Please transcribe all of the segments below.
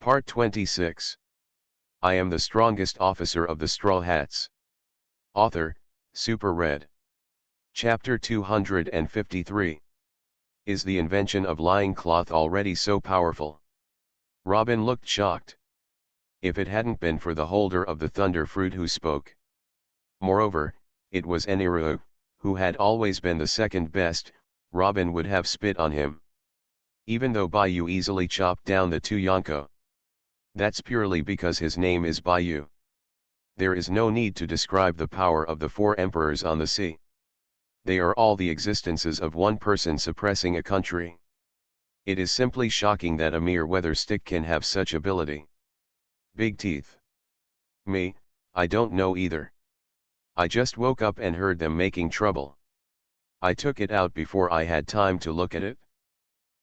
Part 26. I am the strongest officer of the Straw Hats. Author, Super Red. Chapter 253. Is the invention of lying cloth already so powerful? Robin looked shocked. If it hadn't been for the holder of the thunder fruit who spoke. Moreover, it was Eniru, who had always been the second best. Robin would have spit on him. Even though Bayou easily chopped down the two Yonko. That's purely because his name is Bayou. There is no need to describe the power of the four emperors on the sea. They are all the existences of one person suppressing a country. It is simply shocking that a mere weather stick can have such ability. Big teeth. Me, I don't know either. I just woke up and heard them making trouble. I took it out before I had time to look at it.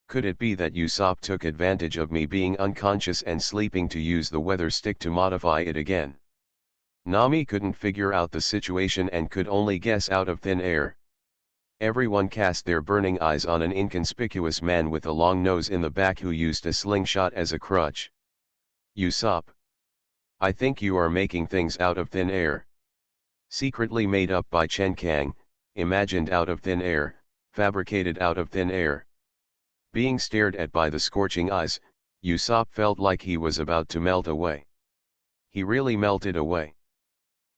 Could it be that Usopp took advantage of me being unconscious and sleeping to use the weather stick to modify it again? Nami couldn't figure out the situation and could only guess out of thin air. Everyone cast their burning eyes on an inconspicuous man with a long nose in the back who used a slingshot as a crutch. Usopp. I think you are making things out of thin air. Secretly made up by Chen Kang, imagined out of thin air, fabricated out of thin air. Being stared at by the scorching eyes, Usopp felt like he was about to melt away. He really melted away.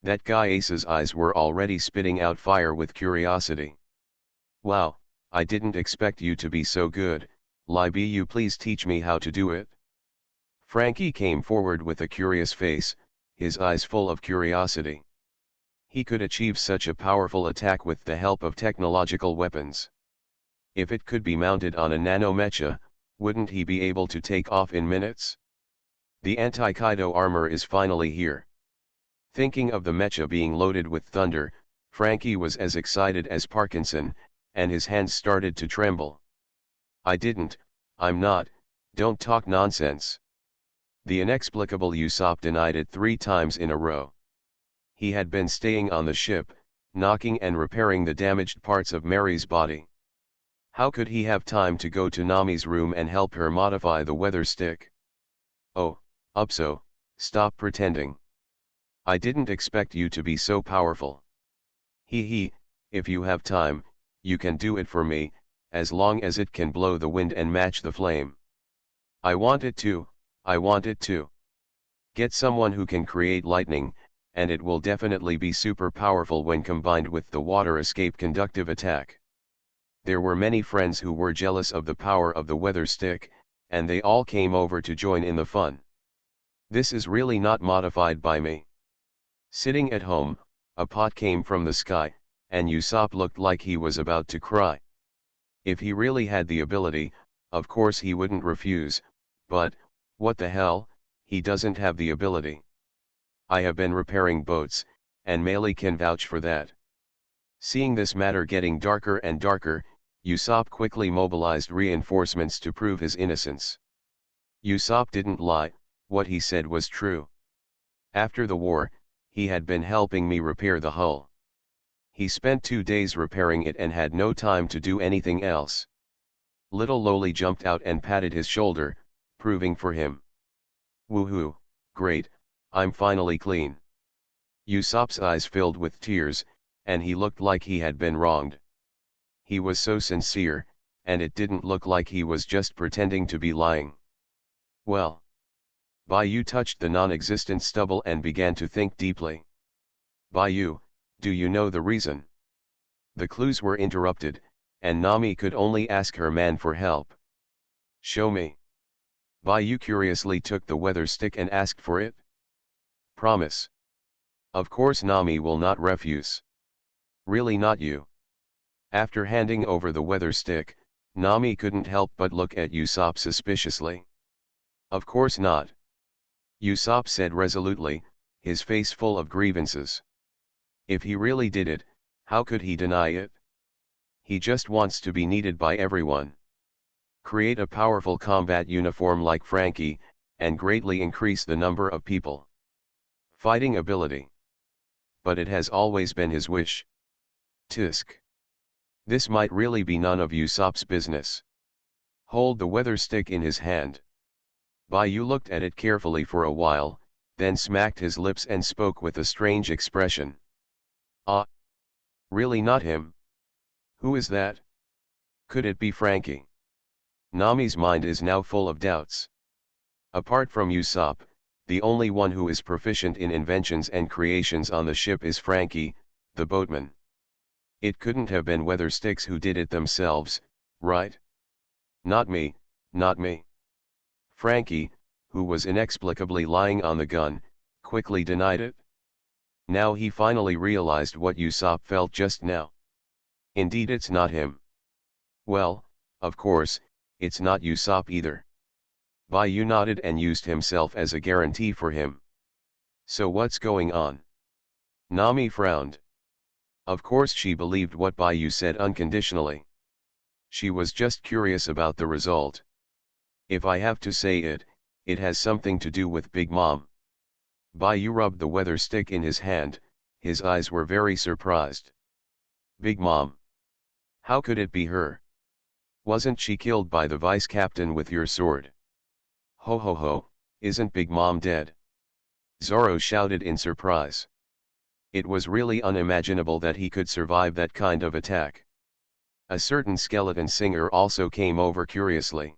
That guy Ace's eyes were already spitting out fire with curiosity. Wow, I didn't expect you to be so good. Libby, you please teach me how to do it? Frankie came forward with a curious face, his eyes full of curiosity. He could achieve such a powerful attack with the help of technological weapons. If it could be mounted on a nanomecha, wouldn't he be able to take off in minutes? The anti-Kaido armor is finally here. Thinking of the mecha being loaded with thunder, Frankie was as excited as Parkinson, and his hands started to tremble. I'm not, don't talk nonsense. The inexplicable Usopp denied it 3 times in a row. He had been staying on the ship, knocking and repairing the damaged parts of Mary's body. How could he have time to go to Nami's room and help her modify the weather stick? Oh, Upso, stop pretending. I didn't expect you to be so powerful. He, if you have time, you can do it for me, as long as it can blow the wind and match the flame. I want it to. Get someone who can create lightning, and it will definitely be super powerful when combined with the water escape conductive attack. There were many friends who were jealous of the power of the weather stick, and they all came over to join in the fun. This is really not modified by me. Sitting at home, a pot came from the sky, and Usopp looked like he was about to cry. If he really had the ability, of course he wouldn't refuse, but, what the hell, he doesn't have the ability. I have been repairing boats, and Meili can vouch for that. Seeing this matter getting darker and darker, Usopp quickly mobilized reinforcements to prove his innocence. Usopp didn't lie, what he said was true. After the war, he had been helping me repair the hull. He spent 2 days repairing it and had no time to do anything else. Little Loli jumped out and patted his shoulder, proving for him. Woohoo, great, I'm finally clean. Usopp's eyes filled with tears, and he looked like he had been wronged. He was so sincere, and it didn't look like he was just pretending to be lying. Well. Bayou touched the non-existent stubble and began to think deeply. Bayou, do you know the reason? The clues were interrupted, and Nami could only ask her man for help. Show me. Bayou curiously took the weather stick and asked for it. Promise. Of course Nami will not refuse. Really not you. After handing over the weather stick, Nami couldn't help but look at Usopp suspiciously. Of course not. Usopp said resolutely, his face full of grievances. If he really did it, how could he deny it? He just wants to be needed by everyone. Create a powerful combat uniform like Frankie, and greatly increase the number of people. Fighting ability. But it has always been his wish. Tisk. This might really be none of Usopp's business. Hold the weather stick in his hand. Bai looked at it carefully for a while, then smacked his lips and spoke with a strange expression. Ah! Really not him? Who is that? Could it be Frankie? Nami's mind is now full of doubts. Apart from Usopp, the only one who is proficient in inventions and creations on the ship is Frankie, the boatman. It couldn't have been Weather Sticks who did it themselves, right? Not me, not me. Frankie, who was inexplicably lying on the gun, quickly denied it. Now he finally realized what Usopp felt just now. Indeed, it's not him. Well, of course, it's not Usopp either. Baiyu nodded and used himself as a guarantee for him. So what's going on? Nami frowned. Of course she believed what Baiyu said unconditionally. She was just curious about the result. If I have to say it, it has something to do with Big Mom. Baiyu rubbed the weather stick in his hand, his eyes were very surprised. Big Mom? How could it be her? Wasn't she killed by the vice captain with your sword? Ho ho ho, isn't Big Mom dead? Zoro shouted in surprise. It was really unimaginable that he could survive that kind of attack. A certain skeleton singer also came over curiously.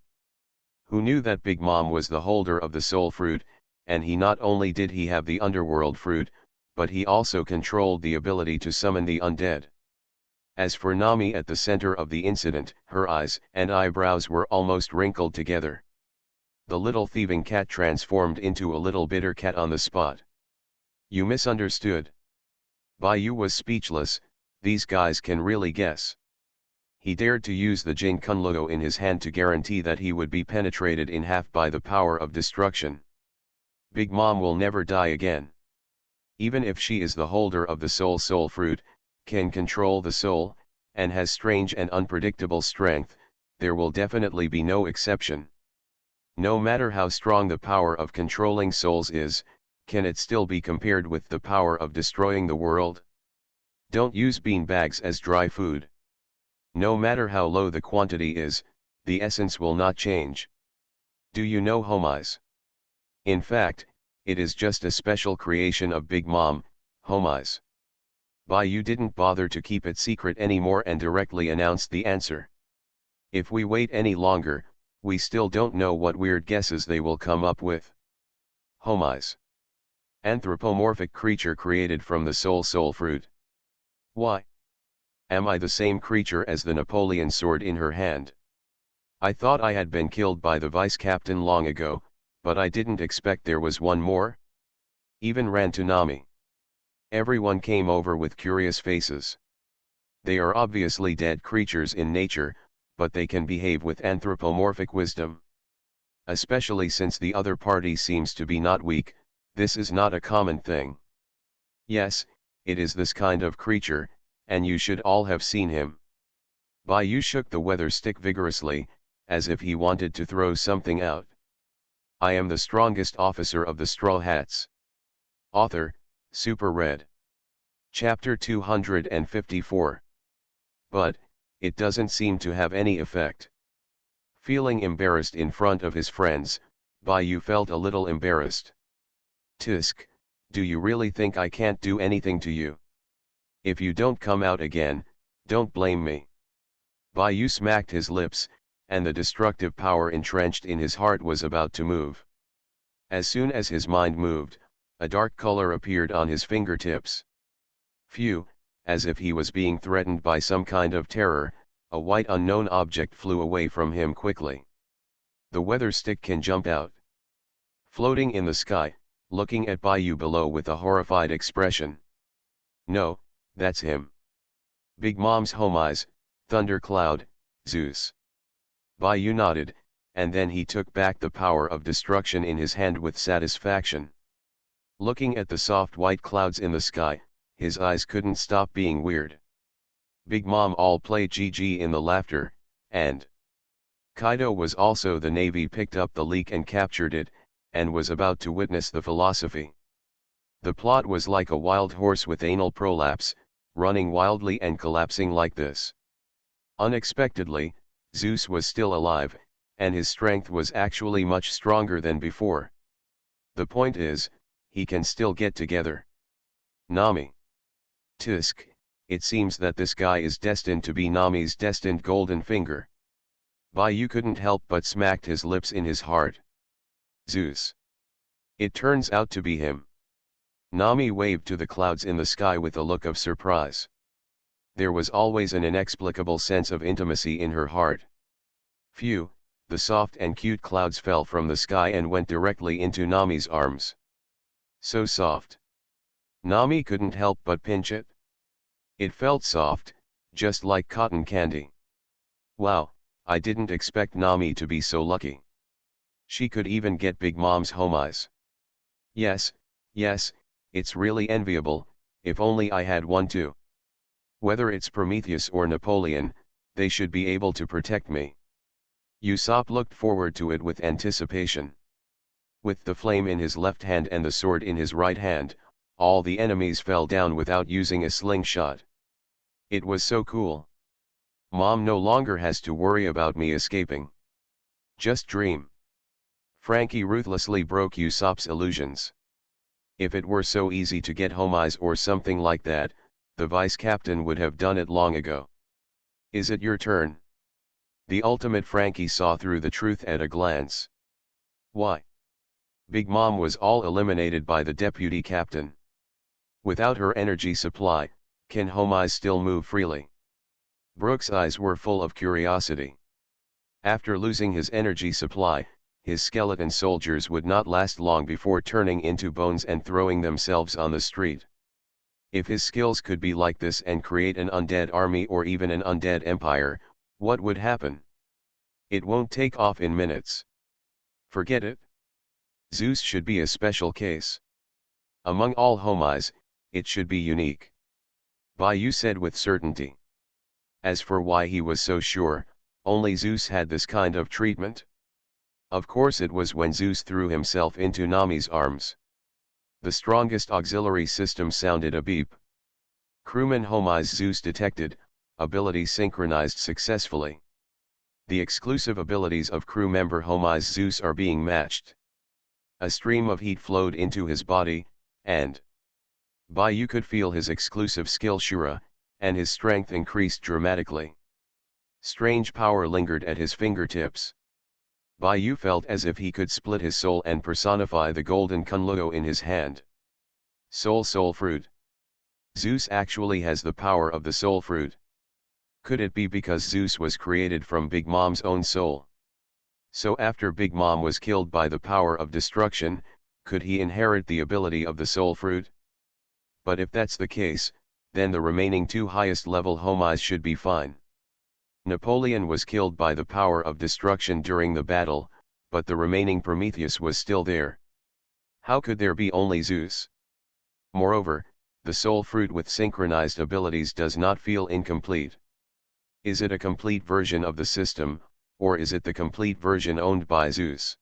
Who knew that Big Mom was the holder of the soul fruit, and he not only did he have the underworld fruit, but he also controlled the ability to summon the undead. As for Nami at the center of the incident, her eyes and eyebrows were almost wrinkled together. The little thieving cat transformed into a little bitter cat on the spot. You misunderstood. Baiyu was speechless, these guys can really guess. He dared to use the Jin Kunluo in his hand to guarantee that he would be penetrated in half by the power of destruction. Big Mom will never die again. Even if she is the holder of the soul fruit, can control the soul, and has strange and unpredictable strength, there will definitely be no exception. No matter how strong the power of controlling souls is, can it still be compared with the power of destroying the world? Don't use bean bags as dry food. No matter how low the quantity is, the essence will not change. Do you know homies? In fact, it is just a special creation of Big Mom, homies. Baiyu didn't bother to keep it secret anymore and directly announced the answer. If we wait any longer, we still don't know what weird guesses they will come up with. Homies. Anthropomorphic creature created from the soul fruit. Why? Am I the same creature as the Napoleon sword in her hand? I thought I had been killed by the vice captain long ago, but I didn't expect there was one more. Even ran to Nami. Everyone came over with curious faces. They are obviously dead creatures in nature, but they can behave with anthropomorphic wisdom. Especially since the other party seems to be not weak, this is not a common thing. Yes, it is this kind of creature, and you should all have seen him. Baiyu shook the weather stick vigorously, as if he wanted to throw something out. I am the strongest officer of the Straw Hats. Author, Super Red. Chapter 254. But, it doesn't seem to have any effect. Feeling embarrassed in front of his friends, Baiyu felt a little embarrassed. Tisk, do you really think I can't do anything to you? If you don't come out again, don't blame me. Baiyu smacked his lips, and the destructive power entrenched in his heart was about to move. As soon as his mind moved, a dark color appeared on his fingertips. Phew, as if he was being threatened by some kind of terror, a white unknown object flew away from him quickly. The weather stick can jump out. Floating in the sky, looking at Baiyu below with a horrified expression. No, that's him. Big Mom's homies, Thundercloud, Zeus. Baiyu nodded, and then he took back the power of destruction in his hand with satisfaction. Looking at the soft white clouds in the sky, his eyes couldn't stop being weird. Big Mom all play GG in the laughter, and Kaido was also the Navy picked up the leak and captured it, and was about to witness the philosophy. The plot was like a wild horse with anal prolapse, running wildly and collapsing like this. Unexpectedly, Zeus was still alive, And his strength was actually much stronger than before. The point is, he can still get together. Nami. Tisk, it seems that this guy is destined to be Nami's destined golden finger. Baiyu couldn't help but smacked his lips in his heart. Zeus. It turns out to be him. Nami waved to the clouds in the sky with a look of surprise. There was always an inexplicable sense of intimacy in her heart. Phew, the soft and cute clouds fell from the sky and went directly into Nami's arms. So soft. Nami couldn't help but pinch it. It felt soft, just like cotton candy. Wow, I didn't expect Nami to be so lucky. She could even get Big Mom's home eyes. Yes, it's really enviable, if only I had one too. Whether it's Prometheus or Napoleon, they should be able to protect me. Usopp looked forward to it with anticipation. With the flame in his left hand and the sword in his right hand, all the enemies fell down without using a slingshot. It was so cool. Mom no longer has to worry about me escaping. Just dream. Frankie ruthlessly broke Usopp's illusions. If it were so easy to get home eyes or something like that, the vice captain would have done it long ago. Is it your turn? The ultimate Frankie saw through the truth at a glance. Why? Big Mom was all eliminated by the deputy captain. Without her energy supply, can home eyes still move freely? Brook's eyes were full of curiosity. After losing his energy supply, his skeleton soldiers would not last long before turning into bones and throwing themselves on the street. If his skills could be like this and create an undead army or even an undead empire, what would happen? It won't take off in minutes. Forget it. Zeus should be a special case. Among all homais, it should be unique. Baiyu said with certainty. As for why he was so sure, only Zeus had this kind of treatment. Of course it was when Zeus threw himself into Nami's arms. The strongest auxiliary system sounded a beep. Crewman homais Zeus detected, ability synchronized successfully. The exclusive abilities of crew member homais Zeus are being matched. A stream of heat flowed into his body, and Baiyu could feel his exclusive skill Shura, and his strength increased dramatically. Strange power lingered at his fingertips. Baiyu felt as if he could split his soul and personify the golden kunluo in his hand. Soul fruit. Zeus actually has the power of the soul fruit. Could it be because Zeus was created from Big Mom's own soul? So after Big Mom was killed by the power of destruction, could he inherit the ability of the soul fruit? But if that's the case, then the remaining two highest level homais should be fine. Napoleon was killed by the power of destruction during the battle, but the remaining Prometheus was still there. How could there be only Zeus? Moreover, the soul fruit with synchronized abilities does not feel incomplete. Is it a complete version of the system, or is it the complete version owned by Zeus?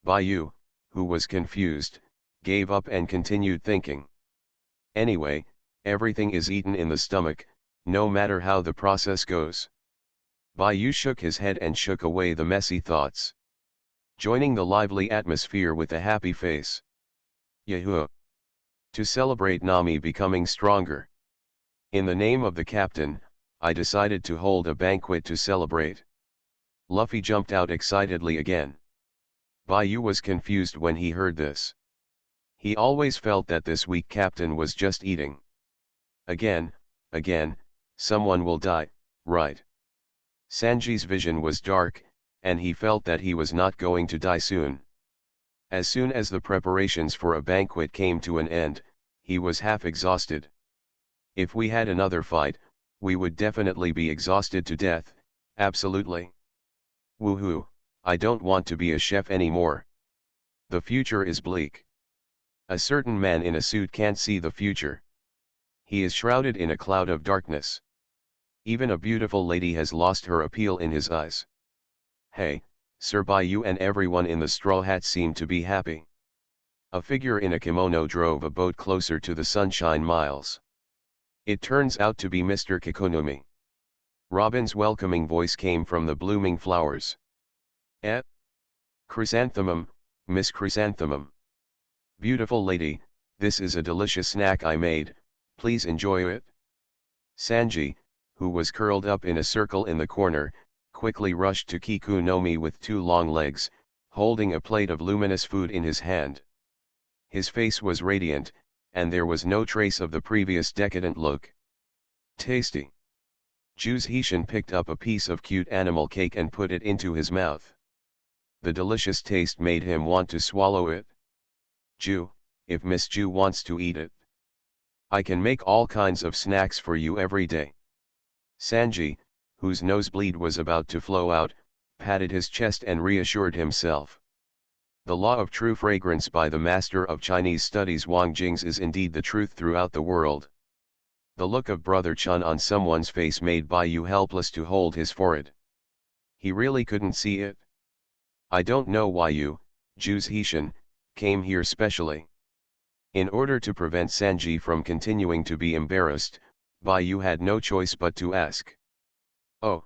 Baiyu, who was confused, gave up and continued thinking. Anyway, everything is eaten in the stomach, no matter how the process goes. Baiyu shook his head and shook away the messy thoughts. Joining the lively atmosphere with a happy face. Yahoo! To celebrate Nami becoming stronger. In the name of the captain, I decided to hold a banquet to celebrate. Luffy jumped out excitedly again. Baiyu was confused when he heard this. He always felt that this weak captain was just eating. Again, someone will die, right? Sanji's vision was dark, and he felt that he was not going to die soon. As soon as the preparations for a banquet came to an end, he was half exhausted. If we had another fight, we would definitely be exhausted to death, absolutely. Woohoo, I don't want to be a chef anymore. The future is bleak. A certain man in a suit can't see the future. He is shrouded in a cloud of darkness. Even a beautiful lady has lost her appeal in his eyes. Hey, Sir Baiyu and everyone in the straw hat seemed to be happy. A figure in a kimono drove a boat closer to the Sunshine Miles. It turns out to be Mr. Kikonomi. Robin's welcoming voice came from the blooming flowers. Eh? Chrysanthemum, Miss Chrysanthemum. Beautiful lady, this is a delicious snack I made, please enjoy it. Sanji, who was curled up in a circle in the corner, quickly rushed to Kiku no Mi with two long legs, holding a plate of luminous food in his hand. His face was radiant, and there was no trace of the previous decadent look. Tasty. Juice Heshin picked up a piece of cute animal cake and put it into his mouth. The delicious taste made him want to swallow it. Ju, if Miss Ju wants to eat it, I can make all kinds of snacks for you every day. Sanji, whose nosebleed was about to flow out, patted his chest and reassured himself. The law of true fragrance by the master of Chinese studies Wang Jing's is indeed the truth throughout the world. The look of Brother Chun on someone's face made Bai Yu helpless to hold his forehead. He really couldn't see it. I don't know why you, Juice Heshin, came here specially. In order to prevent Sanji from continuing to be embarrassed, Bai Yu had no choice but to ask. Oh.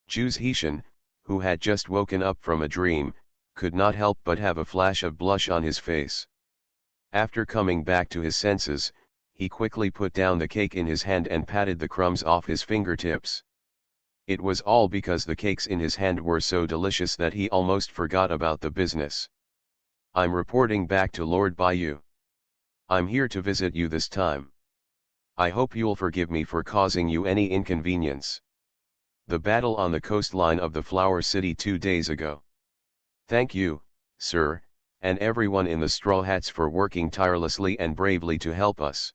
Juice Heshin, who had just woken up from a dream, could not help but have a flash of blush on his face. After coming back to his senses, he quickly put down the cake in his hand and patted the crumbs off his fingertips. It was all because the cakes in his hand were so delicious that he almost forgot about the business. I'm reporting back to Lord Bai Yu. I'm here to visit you this time. I hope you'll forgive me for causing you any inconvenience. The battle on the coastline of the Flower City 2 days ago. Thank you, sir, and everyone in the Straw Hats for working tirelessly and bravely to help us.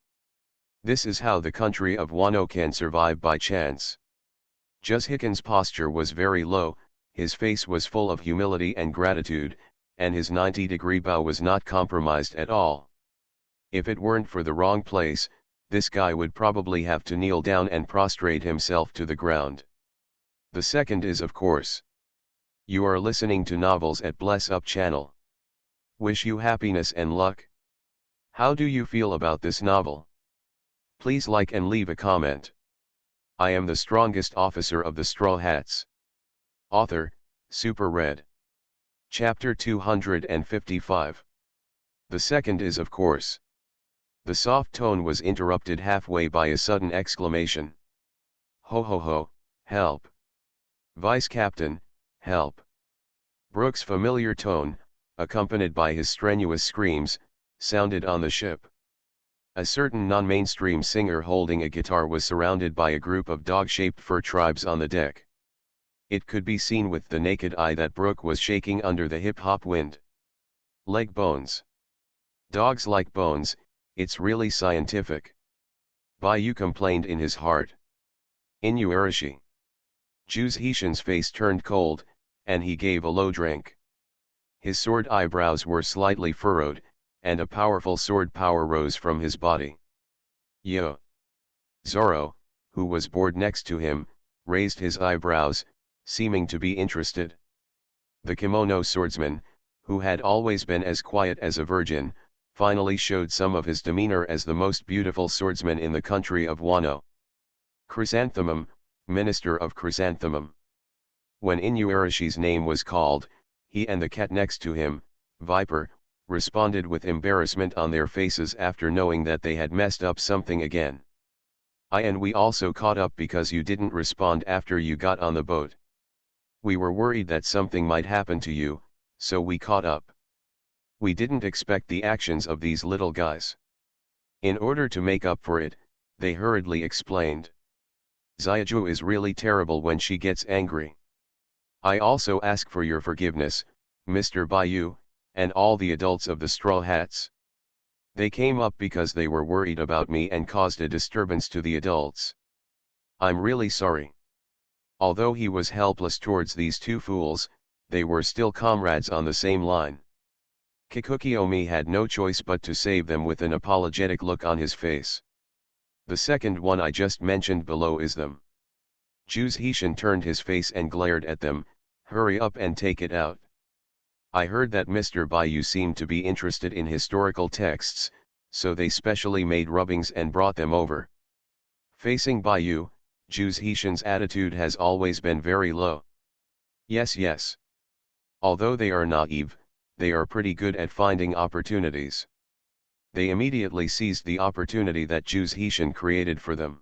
This is how the country of Wano can survive by chance. Juz Hiken's posture was very low, his face was full of humility and gratitude, and his 90-degree bow was not compromised at all. If it weren't for the wrong place, this guy would probably have to kneel down and prostrate himself to the ground. The second is of course. You are listening to novels at Bless Up channel. Wish you happiness and luck. How do you feel about this novel? Please like and leave a comment. I am the strongest officer of the Straw Hats. Author, Super Red. Chapter 255. The second is of course. The soft tone was interrupted halfway by a sudden exclamation. Ho ho ho, help. Vice Captain, help. Brooks' familiar tone, accompanied by his strenuous screams, sounded on the ship. A certain non-mainstream singer holding a guitar was surrounded by a group of dog-shaped fur tribes on the deck. It could be seen with the naked eye that Brooke was shaking under the hip-hop wind. Leg bones. Dogs like bones, it's really scientific. Bai Yu complained in his heart. Inuarashi. Juice Heshin's face turned cold, and he gave a low drink. His sword eyebrows were slightly furrowed, and a powerful sword power rose from his body. Yo! Zoro, who was bored next to him, raised his eyebrows, seeming to be interested. The kimono swordsman, who had always been as quiet as a virgin, finally showed some of his demeanor as the most beautiful swordsman in the country of Wano. Chrysanthemum, Minister of Chrysanthemum. When Inuarashi's name was called, he and the cat next to him, Viper, responded with embarrassment on their faces after knowing that they had messed up something again. And we also caught up because you didn't respond after you got on the boat. We were worried that something might happen to you, so we caught up. We didn't expect the actions of these little guys. In order to make up for it, they hurriedly explained. Xiaoju is really terrible when she gets angry. I also ask for your forgiveness, Mr. Bai Yu, and all the adults of the Straw Hats. They came up because they were worried about me and caused a disturbance to the adults. I'm really sorry. Although he was helpless towards these two fools, they were still comrades on the same line. Kikukiomi had no choice but to save them with an apologetic look on his face. The second one I just mentioned below is them. Juice Heshin turned his face and glared at them. Hurry up and take it out. I heard that Mr. Bai Yu seemed to be interested in historical texts, so they specially made rubbings and brought them over. Facing Bai Yu, Juice Heshin's attitude has always been very low. Yes, yes. Although they are naive, they are pretty good at finding opportunities. They immediately seized the opportunity that Ju's Heshan created for them.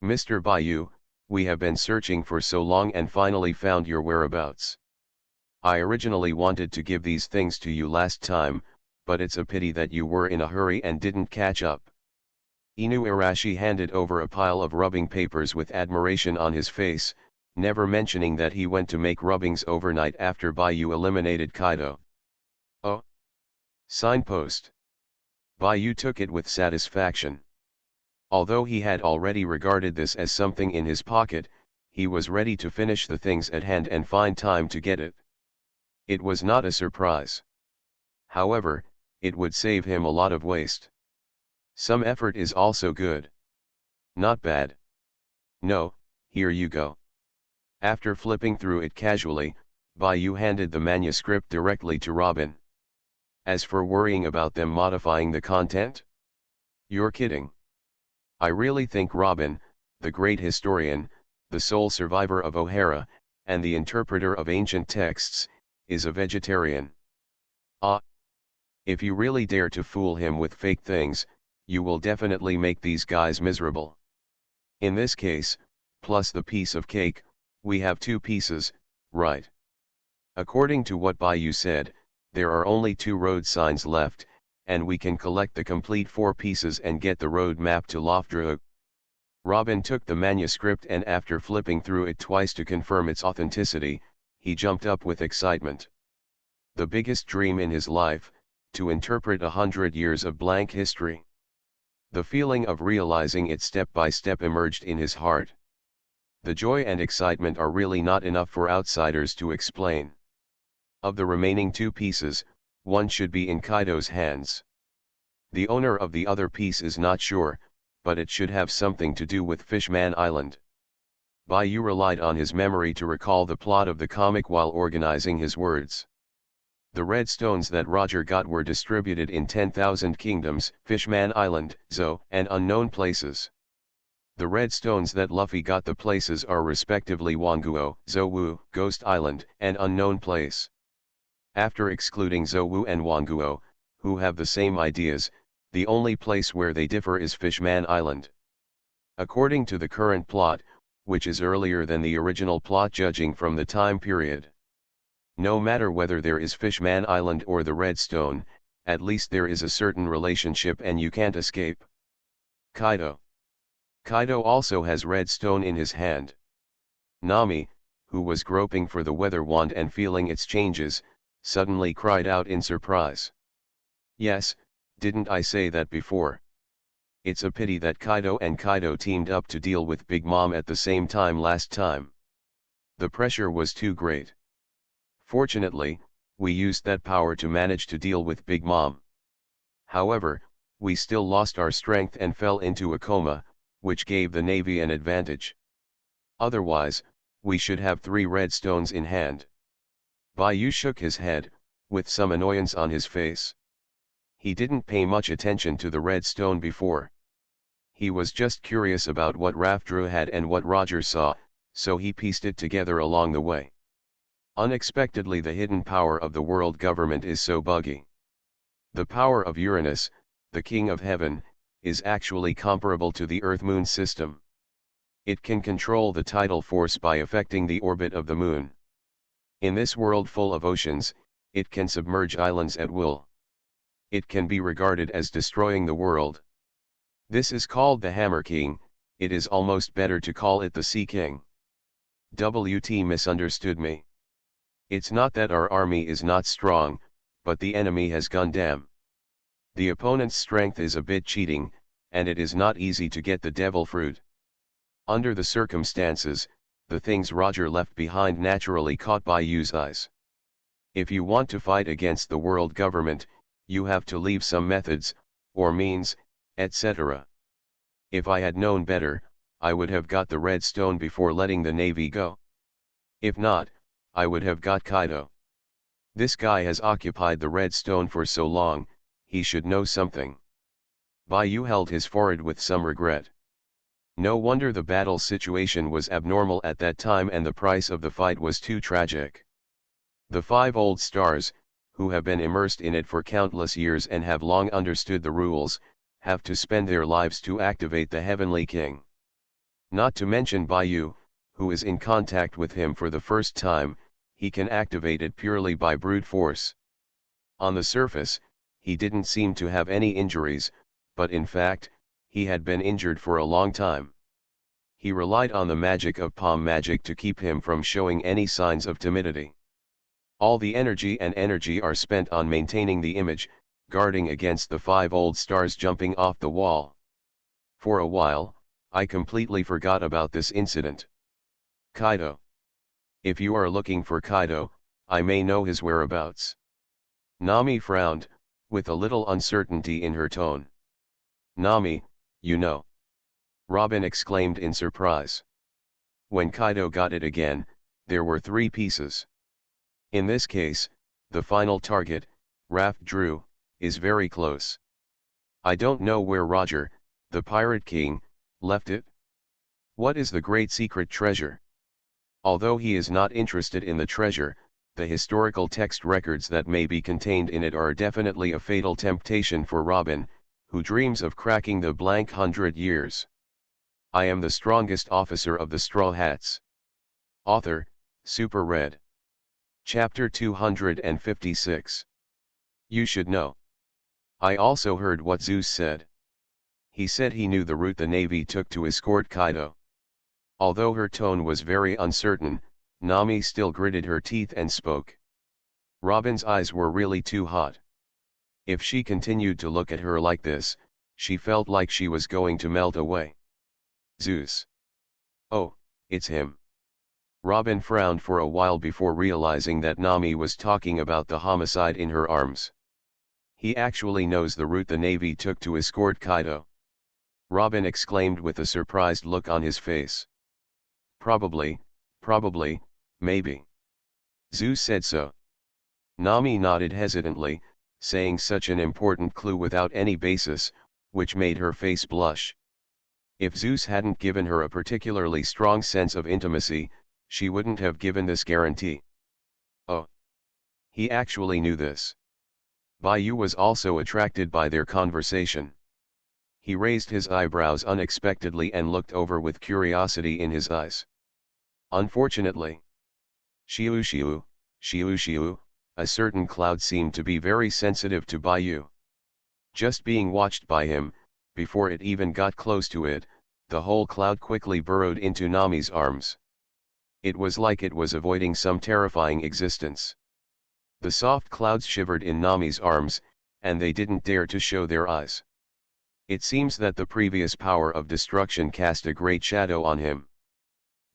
Mr. Bayou, we have been searching for so long and finally found your whereabouts. I originally wanted to give these things to you last time, but it's a pity that you were in a hurry and didn't catch up. Inuarashi handed over a pile of rubbing papers with admiration on his face, never mentioning that he went to make rubbings overnight after Bayou eliminated Kaido. Oh! Signpost. Bayou took it with satisfaction. Although he had already regarded this as something in his pocket, he was ready to finish the things at hand and find time to get it. It was not a surprise. However, it would save him a lot of waste. Some effort is also good. Not bad. No, here you go. After flipping through it casually, Bayou handed the manuscript directly to Robin. As for worrying about them modifying the content? You're kidding. I really think Robin, the great historian, the sole survivor of O'Hara, and the interpreter of ancient texts, is a vegetarian. Ah! If you really dare to fool him with fake things, you will definitely make these guys miserable. In this case, plus the piece of cake, we have 2 pieces, right? According to what Bayou said, there are only 2 road signs left, and we can collect the complete 4 pieces and get the road map to Lofdrug. Robin took the manuscript and after flipping through it twice to confirm its authenticity, he jumped up with excitement. The biggest dream in his life, to interpret 100 years of blank history. The feeling of realizing it step by step emerged in his heart. The joy and excitement are really not enough for outsiders to explain. Of the remaining 2 pieces, one should be in Kaido's hands. The owner of the other piece is not sure, but it should have something to do with Fishman Island. Bayou relied on his memory to recall the plot of the comic while organizing his words. The red stones that Roger got were distributed in 10,000 kingdoms, Fishman Island, Zo, and unknown places. The red stones that Luffy got the places are respectively Wanguo, Zowu, Ghost Island, and Unknown Place. After excluding Zowu and Wanguo, who have the same ideas, the only place where they differ is Fishman Island. According to the current plot, which is earlier than the original plot judging from the time period. No matter whether there is Fishman Island or the Red Stone, at least there is a certain relationship and you can't escape. Kaido. Kaido also has Red Stone in his hand. Nami, who was groping for the weather wand and feeling its changes, suddenly cried out in surprise. Yes, didn't I say that before? It's a pity that Kaido and Kaido teamed up to deal with Big Mom at the same time last time. The pressure was too great. Fortunately, we used that power to manage to deal with Big Mom. However, we still lost our strength and fell into a coma, which gave the Navy an advantage. Otherwise, we should have 3 red stones in hand. Bayou shook his head, with some annoyance on his face. He didn't pay much attention to the red stone before. He was just curious about what Rafdru had and what Roger saw, so he pieced it together along the way. Unexpectedly, the hidden power of the world government is so buggy. The power of Uranus, the king of heaven, is actually comparable to the Earth-Moon system. It can control the tidal force by affecting the orbit of the moon. In this world full of oceans, it can submerge islands at will. It can be regarded as destroying the world. This is called the Hammer King. It is almost better to call it the Sea King. WT misunderstood me. It's not that our army is not strong, but the enemy has Gundam. The opponent's strength is a bit cheating, and it is not easy to get the devil fruit. Under the circumstances, the things Roger left behind naturally caught Bayou's eyes. If you want to fight against the world government, you have to leave some methods, or means, etc. If I had known better, I would have got the red stone before letting the Navy go. If not, I would have got Kaido. This guy has occupied the red stone for so long, he should know something. Bayou held his forehead with some regret. No wonder the battle situation was abnormal at that time and the price of the fight was too tragic. The 5 old stars, who have been immersed in it for countless years and have long understood the rules, have to spend their lives to activate the Heavenly King. Not to mention Bayu, who is in contact with him for the first time, he can activate it purely by brute force. On the surface, he didn't seem to have any injuries, but in fact, he had been injured for a long time. He relied on the magic of palm magic to keep him from showing any signs of timidity. All the energy are spent on maintaining the image, guarding against the 5 old stars jumping off the wall. For a while, I completely forgot about this incident. Kaido. If you are looking for Kaido, I may know his whereabouts. Nami frowned, with a little uncertainty in her tone. Nami, you know. Robin exclaimed in surprise. When Kaido got it again, there were 3 pieces. In this case, the final target, Raft drew, is very close. I don't know where Roger, the Pirate King, left it. What is the great secret treasure? Although he is not interested in the treasure, the historical text records that may be contained in it are definitely a fatal temptation for Robin, who dreams of cracking the blank 100 years. I am the strongest officer of the Straw Hats. Author, Super Red. Chapter 256. You should know. I also heard what Zeus said. He said he knew the route the Navy took to escort Kaido. Although her tone was very uncertain, Nami still gritted her teeth and spoke. Robin's eyes were really too hot. If she continued to look at her like this, she felt like she was going to melt away. Zeus. Oh, it's him. Robin frowned for a while before realizing that Nami was talking about the homicide in her arms. He actually knows the route the Navy took to escort Kaido. Robin exclaimed with a surprised look on his face. Probably, maybe. Zeus said so. Nami nodded hesitantly, saying such an important clue without any basis, which made her face blush. If Zeus hadn't given her a particularly strong sense of intimacy, she wouldn't have given this guarantee. Oh. He actually knew this. Bayu was also attracted by their conversation. He raised his eyebrows unexpectedly and looked over with curiosity in his eyes. Unfortunately. Shiu, a certain cloud seemed to be very sensitive to Bayu. Just being watched by him, before it even got close to it, the whole cloud quickly burrowed into Nami's arms. It was like it was avoiding some terrifying existence. The soft clouds shivered in Nami's arms, and they didn't dare to show their eyes. It seems that the previous power of destruction cast a great shadow on him.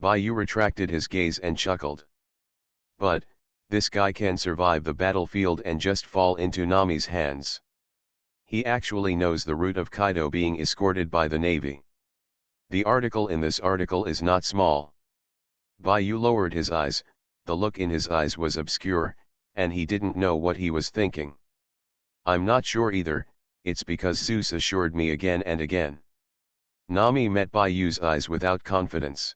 Bayu retracted his gaze and chuckled. But, this guy can survive the battlefield and just fall into Nami's hands. He actually knows the route of Kaido being escorted by the Navy. The article in this article is not small. Bayu lowered his eyes, the look in his eyes was obscure, and he didn't know what he was thinking. I'm not sure either, it's because Zeus assured me again and again. Nami met Bayu's eyes without confidence.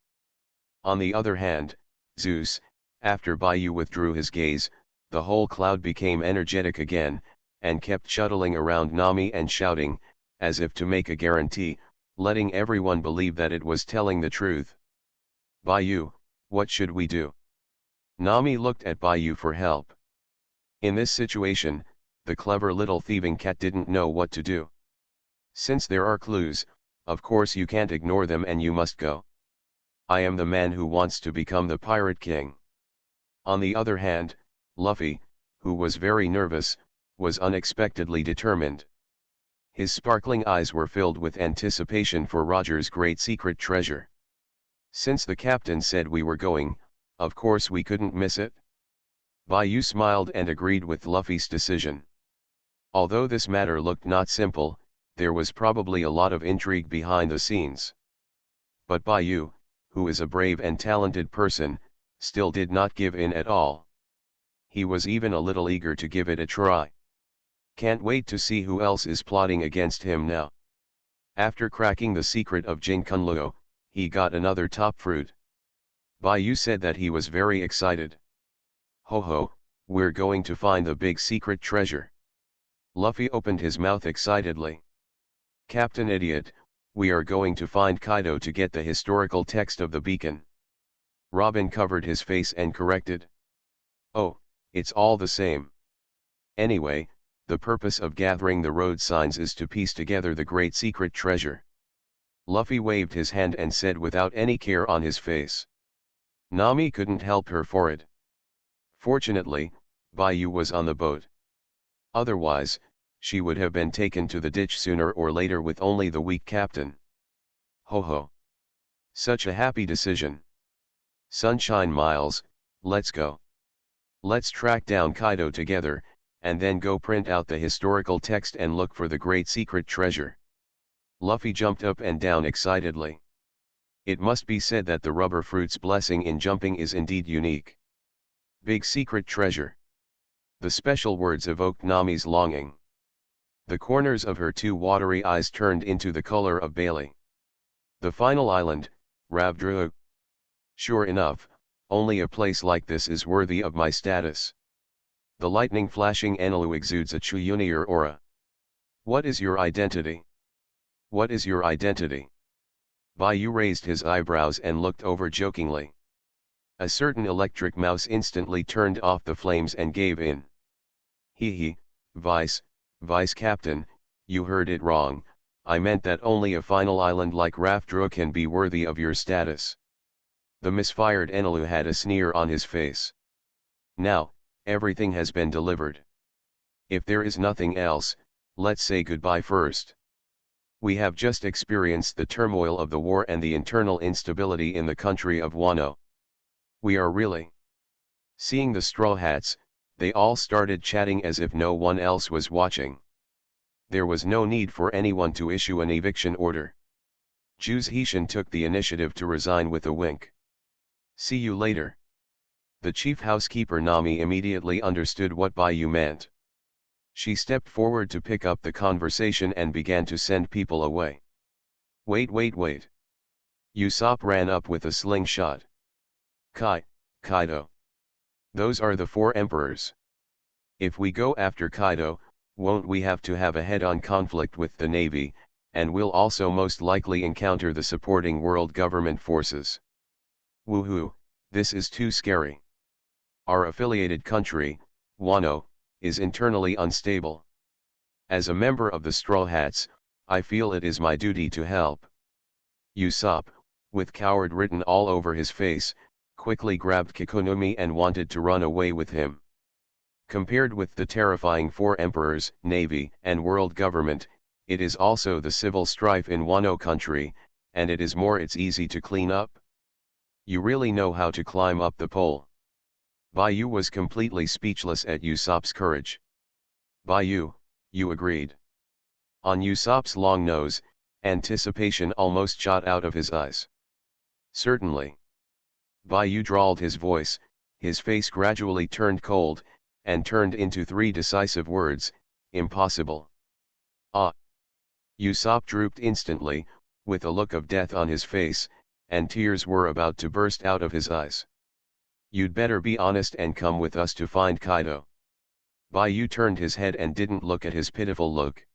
On the other hand, Zeus, after Bayu withdrew his gaze, the whole cloud became energetic again, and kept shuttling around Nami and shouting, as if to make a guarantee, letting everyone believe that it was telling the truth. Bayu, what should we do? Nami looked at Bayu for help. In this situation, the clever little thieving cat didn't know what to do. Since there are clues, of course you can't ignore them and you must go. I am the man who wants to become the Pirate King. On the other hand, Luffy, who was very nervous, was unexpectedly determined. His sparkling eyes were filled with anticipation for Roger's great secret treasure. Since the captain said we were going, of course we couldn't miss it. Bayu smiled and agreed with Luffy's decision. Although this matter looked not simple, there was probably a lot of intrigue behind the scenes. But Bayu, who is a brave and talented person, still did not give in at all. He was even a little eager to give it a try. Can't wait to see who else is plotting against him now. After cracking the secret of Jinkunluo, he got another top fruit. Bai Yu said that he was very excited. Ho ho, we're going to find the big secret treasure. Luffy opened his mouth excitedly. Captain Idiot, we are going to find Kaido to get the historical text of the beacon. Robin covered his face and corrected. Oh, it's all the same. Anyway, the purpose of gathering the road signs is to piece together the great secret treasure. Luffy waved his hand and said without any care on his face. Nami couldn't help her for it. Fortunately, Bai Yu was on the boat. Otherwise, she would have been taken to the ditch sooner or later with only the weak captain. Ho ho. Such a happy decision. Sunshine Miles, let's go. Let's track down Kaido together, and then go print out the historical text and look for the great secret treasure. Luffy jumped up and down excitedly. It must be said that the rubber fruit's blessing in jumping is indeed unique. Big secret treasure. The special words evoked Nami's longing. The corners of her two watery eyes turned into the color of barley. The final island, Ravdru. Sure enough, only a place like this is worthy of my status. The lightning flashing Enelu exudes a Chuyunier aura. What is your identity? What is your identity? Bai Yu raised his eyebrows and looked over jokingly. A certain electric mouse instantly turned off the flames and gave in. Hee, Vice Captain, you heard it wrong, I meant that only a final island like Rafdru can be worthy of your status. The misfired Enelu had a sneer on his face. Now, everything has been delivered. If there is nothing else, let's say goodbye first. We have just experienced the turmoil of the war and the internal instability in the country of Wano. We are really. Seeing the Straw Hats, they all started chatting as if no one else was watching. There was no need for anyone to issue an eviction order. Juice Heshin took the initiative to resign with a wink. See you later. The chief housekeeper Nami immediately understood what Bai Yu meant. She stepped forward to pick up the conversation and began to send people away. Wait. Usopp ran up with a slingshot. Kaido. Those are the four emperors. If we go after Kaido, won't we have to have a head-on conflict with the navy, and we'll also most likely encounter the supporting world government forces. Woohoo, this is too scary. Our affiliated country, Wano, is internally unstable. As a member of the Straw Hats, I feel it is my duty to help. Usopp, with coward written all over his face, quickly grabbed Kikunomi and wanted to run away with him. Compared with the terrifying four emperors, navy, and world government, it is also the civil strife in Wano country, and it's easy to clean up. You really know how to climb up the pole. Bai Yu was completely speechless at Usopp's courage. Bai Yu, you agreed. On Usopp's long nose, anticipation almost shot out of his eyes. Certainly. Bai Yu drawled his voice, his face gradually turned cold, and turned into three decisive words, impossible. Ah! Usopp drooped instantly, with a look of death on his face, and tears were about to burst out of his eyes. You'd better be honest and come with us to find Kaido. Bai Yu turned his head and didn't look at his pitiful look.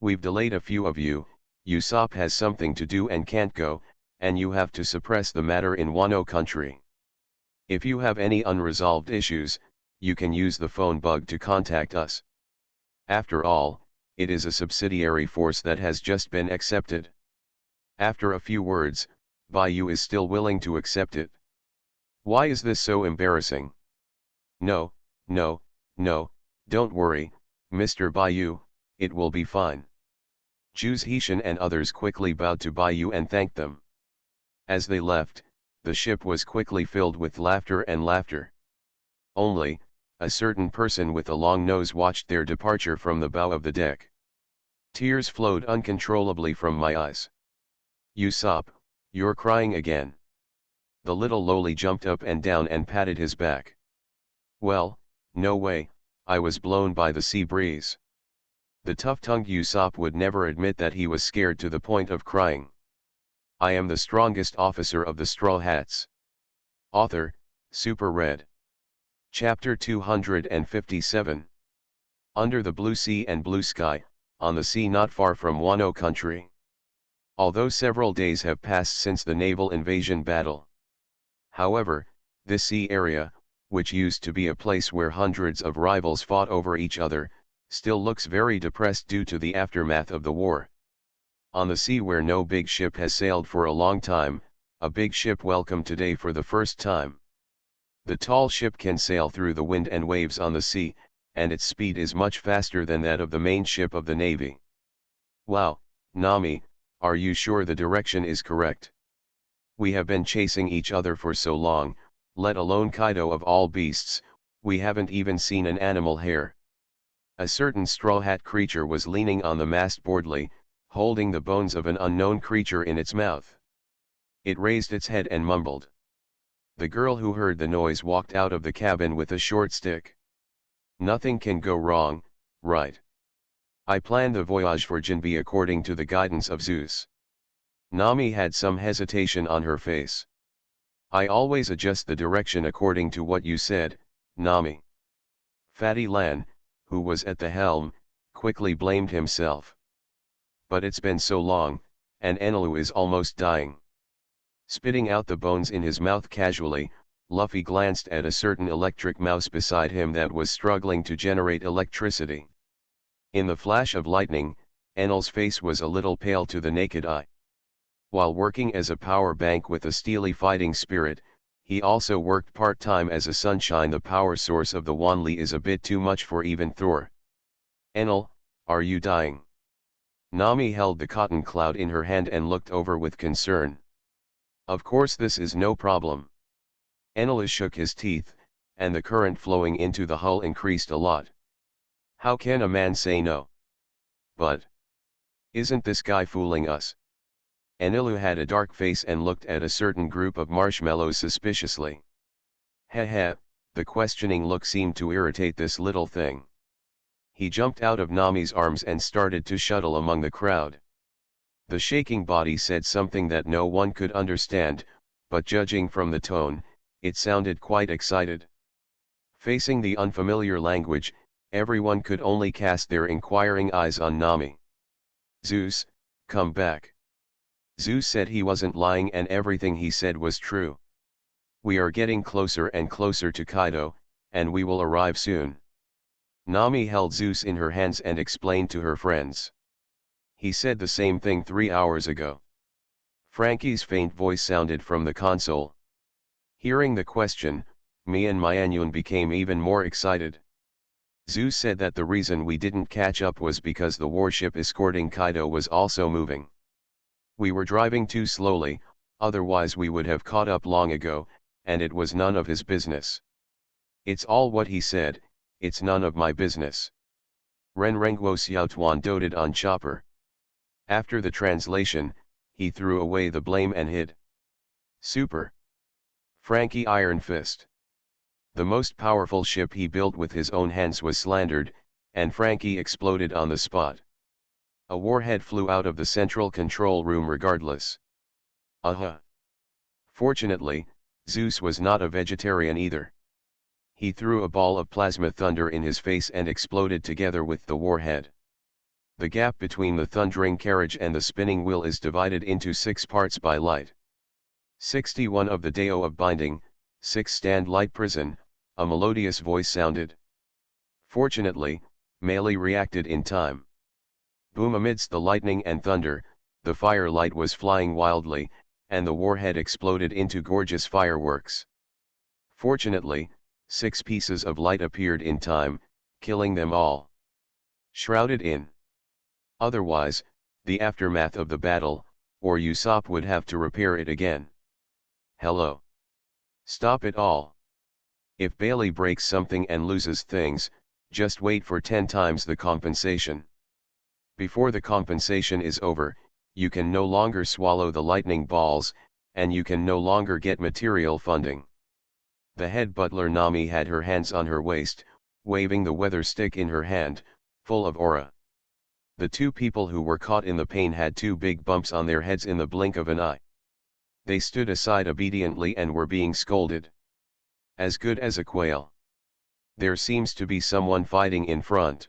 We've delayed a few of you, Usopp has something to do and can't go, and you have to suppress the matter in Wano country. If you have any unresolved issues, you can use the phone bug to contact us. After all, it is a subsidiary force that has just been accepted. After a few words, Bai Yu is still willing to accept it. Why is this so embarrassing? No, don't worry, Mr. Bai Yu, it will be fine. Juice Heshin and others quickly bowed to Bai Yu and thanked them. As they left, the ship was quickly filled with laughter and laughter. Only, a certain person with a long nose watched their departure from the bow of the deck. Tears flowed uncontrollably from my eyes. Usopp, you're crying again. The little lowly jumped up and down and patted his back. Well, no way, I was blown by the sea breeze. The tough-tongued Usopp would never admit that he was scared to the point of crying. I am the strongest officer of the Straw Hats. Author, Super Red. Chapter 257. Under the blue sea and blue sky, on the sea not far from Wano country. Although several days have passed since the naval invasion battle. However, this sea area, which used to be a place where hundreds of rivals fought over each other, still looks very depressed due to the aftermath of the war. On the sea where no big ship has sailed for a long time, a big ship welcomed today for the first time. The tall ship can sail through the wind and waves on the sea, and its speed is much faster than that of the main ship of the Navy. Wow, Nami, are you sure the direction is correct? We have been chasing each other for so long, let alone Kaido of all beasts, we haven't even seen an animal hair. A certain straw hat creature was leaning on the mast boardly, holding the bones of an unknown creature in its mouth. It raised its head and mumbled. The girl who heard the noise walked out of the cabin with a short stick. Nothing can go wrong, right? I planned the voyage for Jinbe according to the guidance of Zeus. Nami had some hesitation on her face. I always adjust the direction according to what you said, Nami. Fatty Lan, who was at the helm, quickly blamed himself. But it's been so long, and Enelu is almost dying. Spitting out the bones in his mouth casually, Luffy glanced at a certain electric mouse beside him that was struggling to generate electricity. In the flash of lightning, Enel's face was a little pale to the naked eye. While working as a power bank with a steely fighting spirit, he also worked part-time as a sunshine. The power source of the Wanli is a bit too much for even Thor. Enel, are you dying? Nami held the cotton cloud in her hand and looked over with concern. Of course this is no problem. Enel shook his teeth, and the current flowing into the hull increased a lot. How can a man say no? But isn't this guy fooling us? Enelu had a dark face and looked at a certain group of marshmallows suspiciously. Heh, the questioning look seemed to irritate this little thing. He jumped out of Nami's arms and started to shuttle among the crowd. The shaking body said something that no one could understand, but judging from the tone, it sounded quite excited. Facing the unfamiliar language, everyone could only cast their inquiring eyes on Nami. Zeus, come back. Zeus said he wasn't lying and everything he said was true. We are getting closer and closer to Kaido, and we will arrive soon. Nami held Zeus in her hands and explained to her friends. He said the same thing 3 hours ago. Frankie's faint voice sounded from the console. Hearing the question, me and Myeonyun became even more excited. Zeus said that the reason we didn't catch up was because the warship escorting Kaido was also moving. We were driving too slowly, otherwise we would have caught up long ago, and it was none of his business. It's all what he said, it's none of my business. Renrenguo Xiaotuan doted on Chopper. After the translation, he threw away the blame and hid. Super. Frankie Iron Fist. The most powerful ship he built with his own hands was slandered, and Frankie exploded on the spot. A warhead flew out of the central control room regardless. Fortunately, Zeus was not a vegetarian either. He threw a ball of plasma thunder in his face and exploded together with the warhead. The gap between the thundering carriage and the spinning wheel is divided into 6 parts by light. 61 of the Dao of Binding, 6 stand light prison, a melodious voice sounded. Fortunately, Melee reacted in time. Boom! Amidst the lightning and thunder, the firelight was flying wildly, and the warhead exploded into gorgeous fireworks. Fortunately, 6 pieces of light appeared in time, killing them all. Shrouded in. Otherwise, the aftermath of the battle, or Usopp would have to repair it again. Hello. Stop it all. If Bailey breaks something and loses things, just wait for 10 times the compensation. Before the compensation is over, you can no longer swallow the lightning balls, and you can no longer get material funding. The head butler Nami had her hands on her waist, waving the weather stick in her hand, full of aura. The two people who were caught in the pain had two big bumps on their heads in the blink of an eye. They stood aside obediently and were being scolded. As good as a quail. There seems to be someone fighting in front.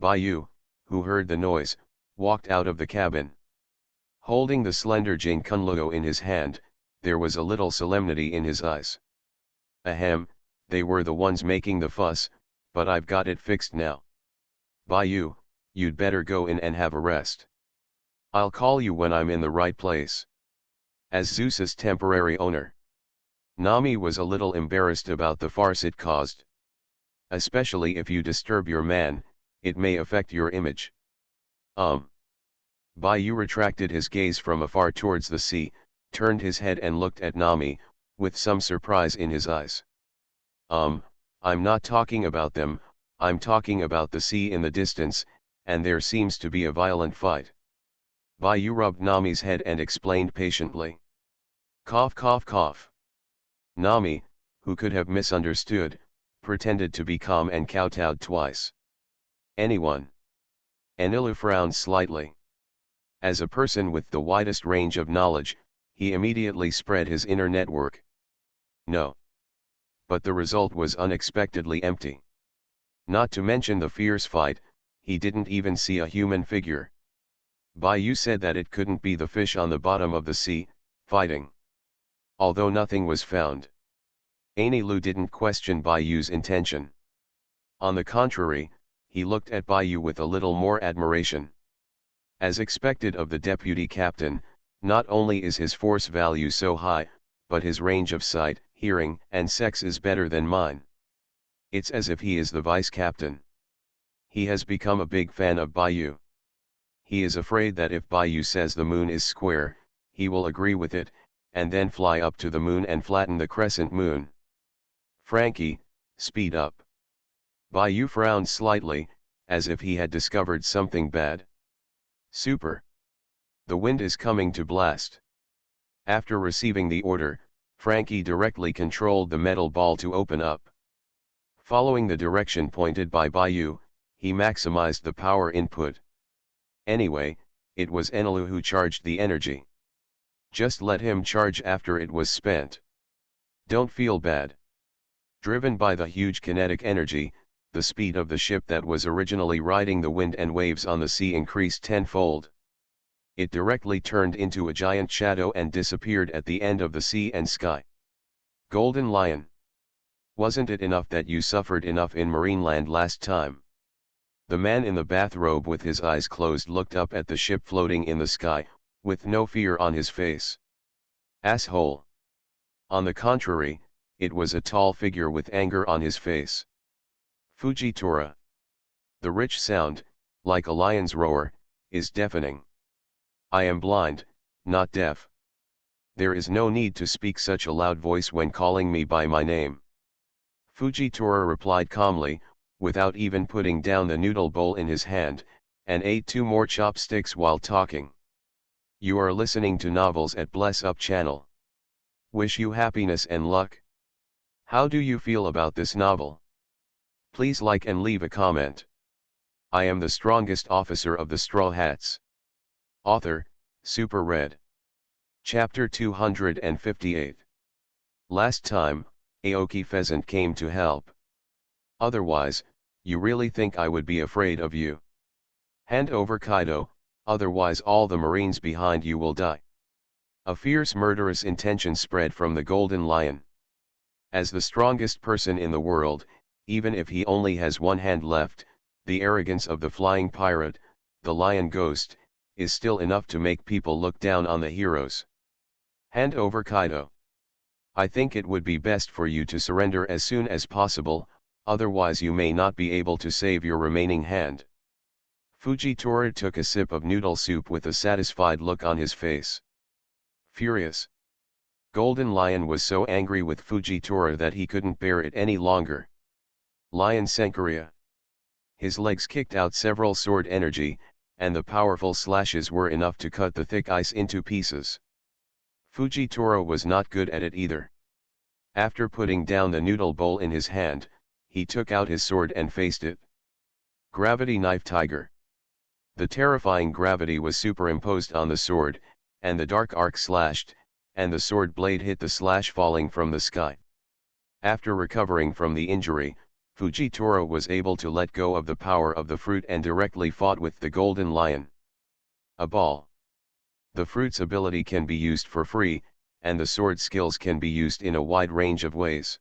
Bayu, who heard the noise, walked out of the cabin. Holding the slender Jane Kunluo in his hand, there was a little solemnity in his eyes. Ahem, they were the ones making the fuss, but I've got it fixed now. Bayu, you'd better go in and have a rest. I'll call you when I'm in the right place. As Zeus's temporary owner, Nami was a little embarrassed about the farce it caused. Especially if you disturb your man, it may affect your image. Bayu retracted his gaze from afar towards the sea, turned his head and looked at Nami, with some surprise in his eyes. I'm not talking about them, I'm talking about the sea in the distance, and there seems to be a violent fight. Bayu rubbed Nami's head and explained patiently. Cough cough cough. Nami, who could have misunderstood, pretended to be calm and kowtowed twice. Anyone? Anilu frowned slightly. As a person with the widest range of knowledge, he immediately spread his inner network. No. But the result was unexpectedly empty. Not to mention the fierce fight, he didn't even see a human figure. Bayu said that it couldn't be the fish on the bottom of the sea, fighting. Although nothing was found. Anilu didn't question Bayu's intention. On the contrary, he looked at Bayu with a little more admiration. As expected of the deputy captain, not only is his force value so high, but his range of sight, hearing, and sex is better than mine. It's as if he is the vice captain. He has become a big fan of Bayu. He is afraid that if Bayu says the moon is square, he will agree with it, and then fly up to the moon and flatten the crescent moon. Frankie, speed up. Bayu frowned slightly, as if he had discovered something bad. Super. The wind is coming to blast. After receiving the order, Frankie directly controlled the metal ball to open up. Following the direction pointed by Bayu, he maximized the power input. Anyway, it was Anilu who charged the energy. Just let him charge after it was spent. Don't feel bad. Driven by the huge kinetic energy, the speed of the ship that was originally riding the wind and waves on the sea increased tenfold. It directly turned into a giant shadow and disappeared at the end of the sea and sky. Golden Lion. Wasn't it enough that you suffered enough in Marineland last time? The man in the bathrobe with his eyes closed looked up at the ship floating in the sky, with no fear on his face. Asshole. On the contrary, it was a tall figure with anger on his face. Fujitora. The rich sound, like a lion's roar, is deafening. I am blind, not deaf. There is no need to speak such a loud voice when calling me by my name. Fujitora replied calmly, without even putting down the noodle bowl in his hand, and ate 2 more chopsticks while talking. You are listening to Novels at Bless Up channel. Wish you happiness and luck. How do you feel about this novel? Please like and leave a comment. I am the strongest officer of the Straw Hats. Author, Super Red. Chapter 258. Last time, Aoki Pheasant came to help. Otherwise, you really think I would be afraid of you? Hand over Kaido, otherwise all the marines behind you will die. A fierce murderous intention spread from the Golden Lion. As the strongest person in the world, even if he only has one hand left, the arrogance of the flying pirate, the lion ghost, is still enough to make people look down on the heroes. Hand over Kaido. I think it would be best for you to surrender as soon as possible, otherwise you may not be able to save your remaining hand. Fujitora took a sip of noodle soup with a satisfied look on his face. Furious. Golden Lion was so angry with Fujitora that he couldn't bear it any longer. Lion Senkaria. His legs kicked out several sword energy, and the powerful slashes were enough to cut the thick ice into pieces. Fujitora was not good at it either. After putting down the noodle bowl in his hand, he took out his sword and faced it. Gravity Knife Tiger. The terrifying gravity was superimposed on the sword, and the dark arc slashed, and the sword blade hit the slash falling from the sky. After recovering from the injury, Fujitora was able to let go of the power of the fruit and directly fought with the Golden Lion. A ball. The fruit's ability can be used for free, and the sword skills can be used in a wide range of ways.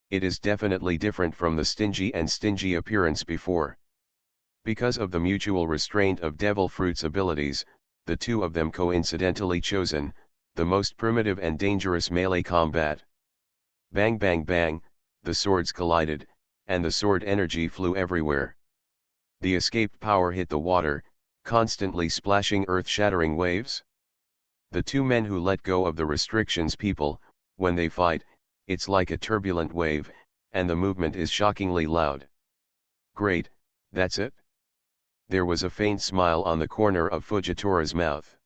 It is definitely different from the stingy appearance before. Because of the mutual restraint of Devil Fruit's abilities, the two of them coincidentally chosen, the most primitive and dangerous melee combat. Bang bang bang, the swords collided, and the sword energy flew everywhere. The escaped power hit the water, constantly splashing earth-shattering waves. The two men who let go of the restrictions people, when they fight, it's like a turbulent wave, and the movement is shockingly loud. Great, that's it? There was a faint smile on the corner of Fujitora's mouth.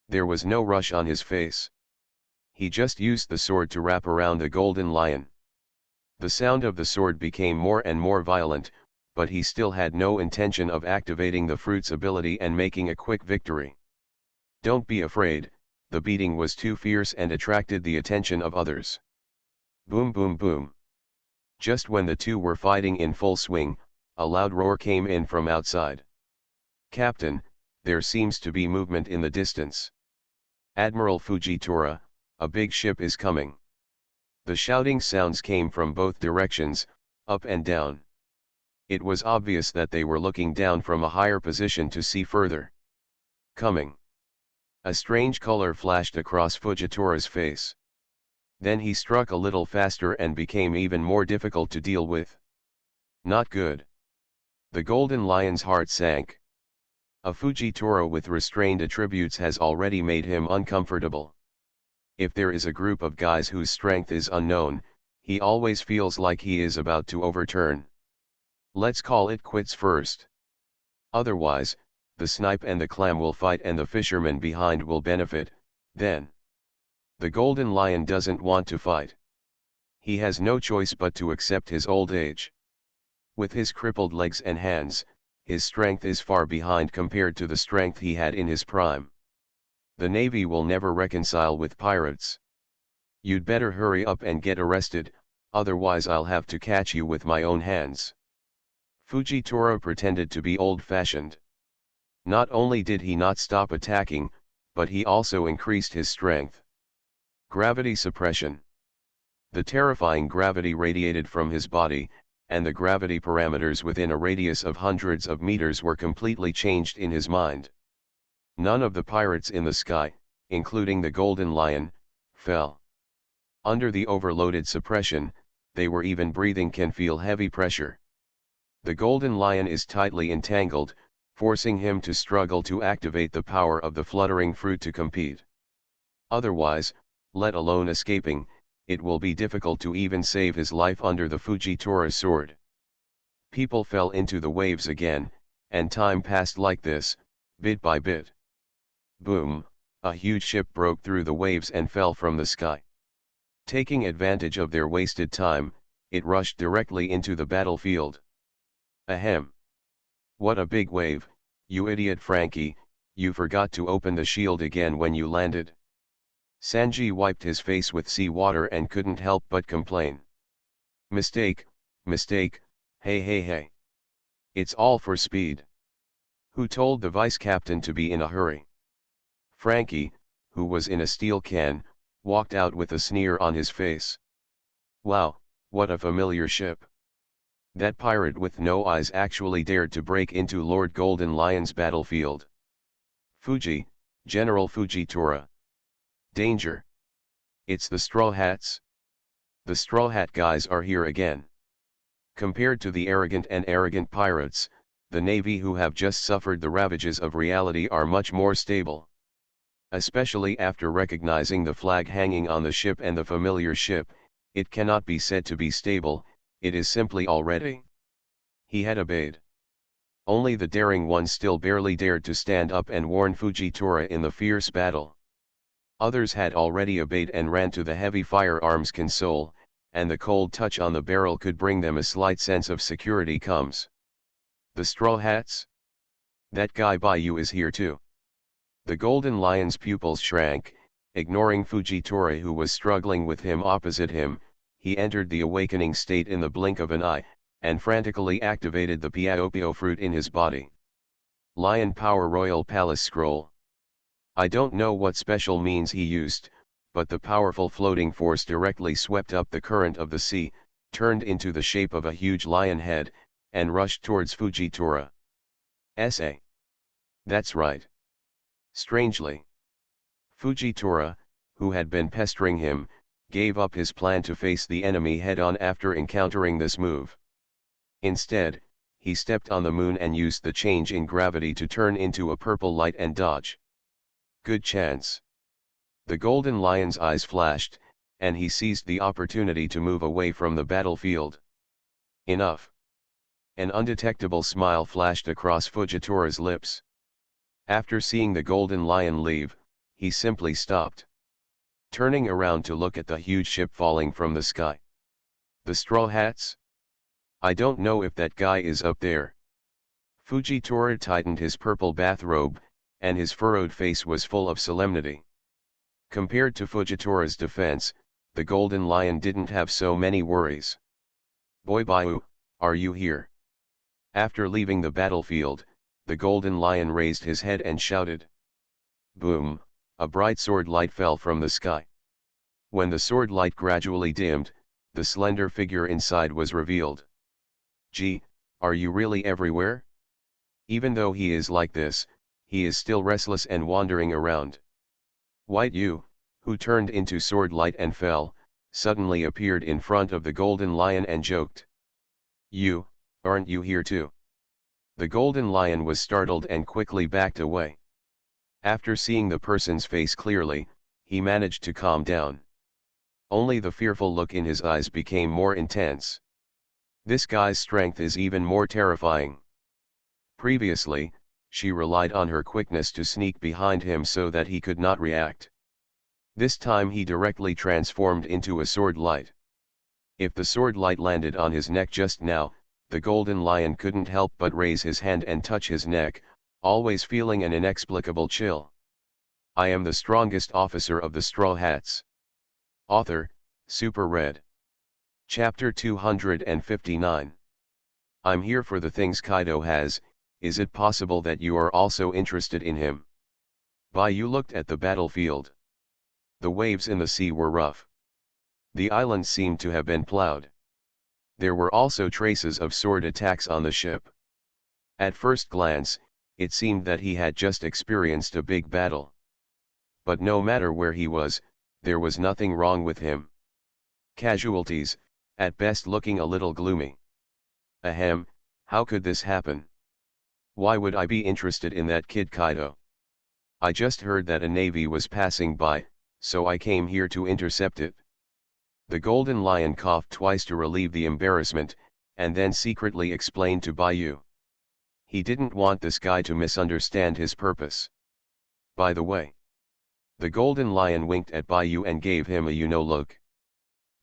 There was no rush on his face. He just used the sword to wrap around the Golden Lion. The sound of the sword became more and more violent, but he still had no intention of activating the fruit's ability and making a quick victory. Don't be afraid, the beating was too fierce and attracted the attention of others. Boom boom boom. Just when the two were fighting in full swing, a loud roar came in from outside. Captain, there seems to be movement in the distance. Admiral Fujitora, a big ship is coming. The shouting sounds came from both directions, up and down. It was obvious that they were looking down from a higher position to see further. Coming. A strange color flashed across Fujitora's face. Then he struck a little faster and became even more difficult to deal with. Not good. The Golden Lion's heart sank. A Fujitora with restrained attributes has already made him uncomfortable. If there is a group of guys whose strength is unknown, he always feels like he is about to overturn. Let's call it quits first. Otherwise, the snipe and the clam will fight and the fisherman behind will benefit, then. The Golden Lion doesn't want to fight. He has no choice but to accept his old age. With his crippled legs and hands, his strength is far behind compared to the strength he had in his prime. The Navy will never reconcile with pirates. You'd better hurry up and get arrested, otherwise I'll have to catch you with my own hands. Fujitora pretended to be old-fashioned. Not only did he not stop attacking, but he also increased his strength. Gravity suppression. The terrifying gravity radiated from his body, and the gravity parameters within a radius of hundreds of meters were completely changed in his mind. None of the pirates in the sky, including the Golden Lion, fell. Under the overloaded suppression, they were even breathing can feel heavy pressure. The Golden Lion is tightly entangled, forcing him to struggle to activate the power of the fluttering fruit to compete. Otherwise, let alone escaping, it will be difficult to even save his life under the Fujitora sword. People fell into the waves again, and time passed like this, bit by bit. Boom, a huge ship broke through the waves and fell from the sky. Taking advantage of their wasted time, it rushed directly into the battlefield. Ahem. What a big wave, you idiot Frankie, you forgot to open the shield again when you landed. Sanji wiped his face with seawater and couldn't help but complain. Mistake, hey. It's all for speed. Who told the vice captain to be in a hurry? Frankie, who was in a steel can, walked out with a sneer on his face. Wow, what a familiar ship. That pirate with no eyes actually dared to break into Lord Golden Lion's battlefield. Fuji, General Fujitora. Danger. It's the Straw Hats. The Straw Hat guys are here again. Compared to the arrogant pirates, the Navy who have just suffered the ravages of reality are much more stable. Especially after recognizing the flag hanging on the ship and the familiar ship, it cannot be said to be stable, it is simply already. He had obeyed. Only the daring one still barely dared to stand up and warn Fujitora in the fierce battle. Others had already obeyed and ran to the heavy firearms console, and the cold touch on the barrel could bring them a slight sense of security comes. The Straw Hats? That guy by you is here too. The golden lion's pupils shrank, ignoring Fujitora who was struggling with him opposite him. He entered the awakening state in the blink of an eye, and frantically activated the Piaopio fruit in his body. Lion Power Royal Palace Scroll. I don't know what special means he used, but the powerful floating force directly swept up the current of the sea, turned into the shape of a huge lion head, and rushed towards Fujitora. S.A. That's right. Strangely, Fujitora, who had been pestering him, gave up his plan to face the enemy head-on after encountering this move. Instead, he stepped on the moon and used the change in gravity to turn into a purple light and dodge. Good chance. The golden lion's eyes flashed, and he seized the opportunity to move away from the battlefield. Enough. An undetectable smile flashed across Fujitora's lips. After seeing the golden lion leave, he simply stopped, turning around to look at the huge ship falling from the sky. The Straw Hats? I don't know if that guy is up there. Fujitora tightened his purple bathrobe, and his furrowed face was full of solemnity. Compared to Fujitora's defense, the golden lion didn't have so many worries. Boy Baiu, are you here? After leaving the battlefield, the golden lion raised his head and shouted. Boom, a bright sword light fell from the sky. When the sword light gradually dimmed, the slender figure inside was revealed. Gee, are you really everywhere? Even though he is like this, he is still restless and wandering around. White Yu, who turned into sword light and fell, suddenly appeared in front of the golden lion and joked. You, aren't you here too? The golden lion was startled and quickly backed away. After seeing the person's face clearly, he managed to calm down. Only the fearful look in his eyes became more intense. This guy's strength is even more terrifying. Previously, she relied on her quickness to sneak behind him so that he could not react. This time he directly transformed into a sword light. If the sword light landed on his neck just now, the golden lion couldn't help but raise his hand and touch his neck, always feeling an inexplicable chill. I am the strongest officer of the Straw Hats. Author, Super Red. Chapter 259. I'm here for the things Kaido has. Is it possible that you are also interested in him? Baiyu looked at the battlefield. The waves in the sea were rough. The island seemed to have been plowed. There were also traces of sword attacks on the ship. At first glance, it seemed that he had just experienced a big battle. But no matter where he was, there was nothing wrong with him. Casualties, at best looking a little gloomy. Ahem, how could this happen? Why would I be interested in that kid Kaido? I just heard that a navy was passing by, so I came here to intercept it. The golden lion coughed twice to relieve the embarrassment, and then secretly explained to Baiyu. He didn't want this guy to misunderstand his purpose. By the way. The golden lion winked at Baiyu and gave him a you-know look.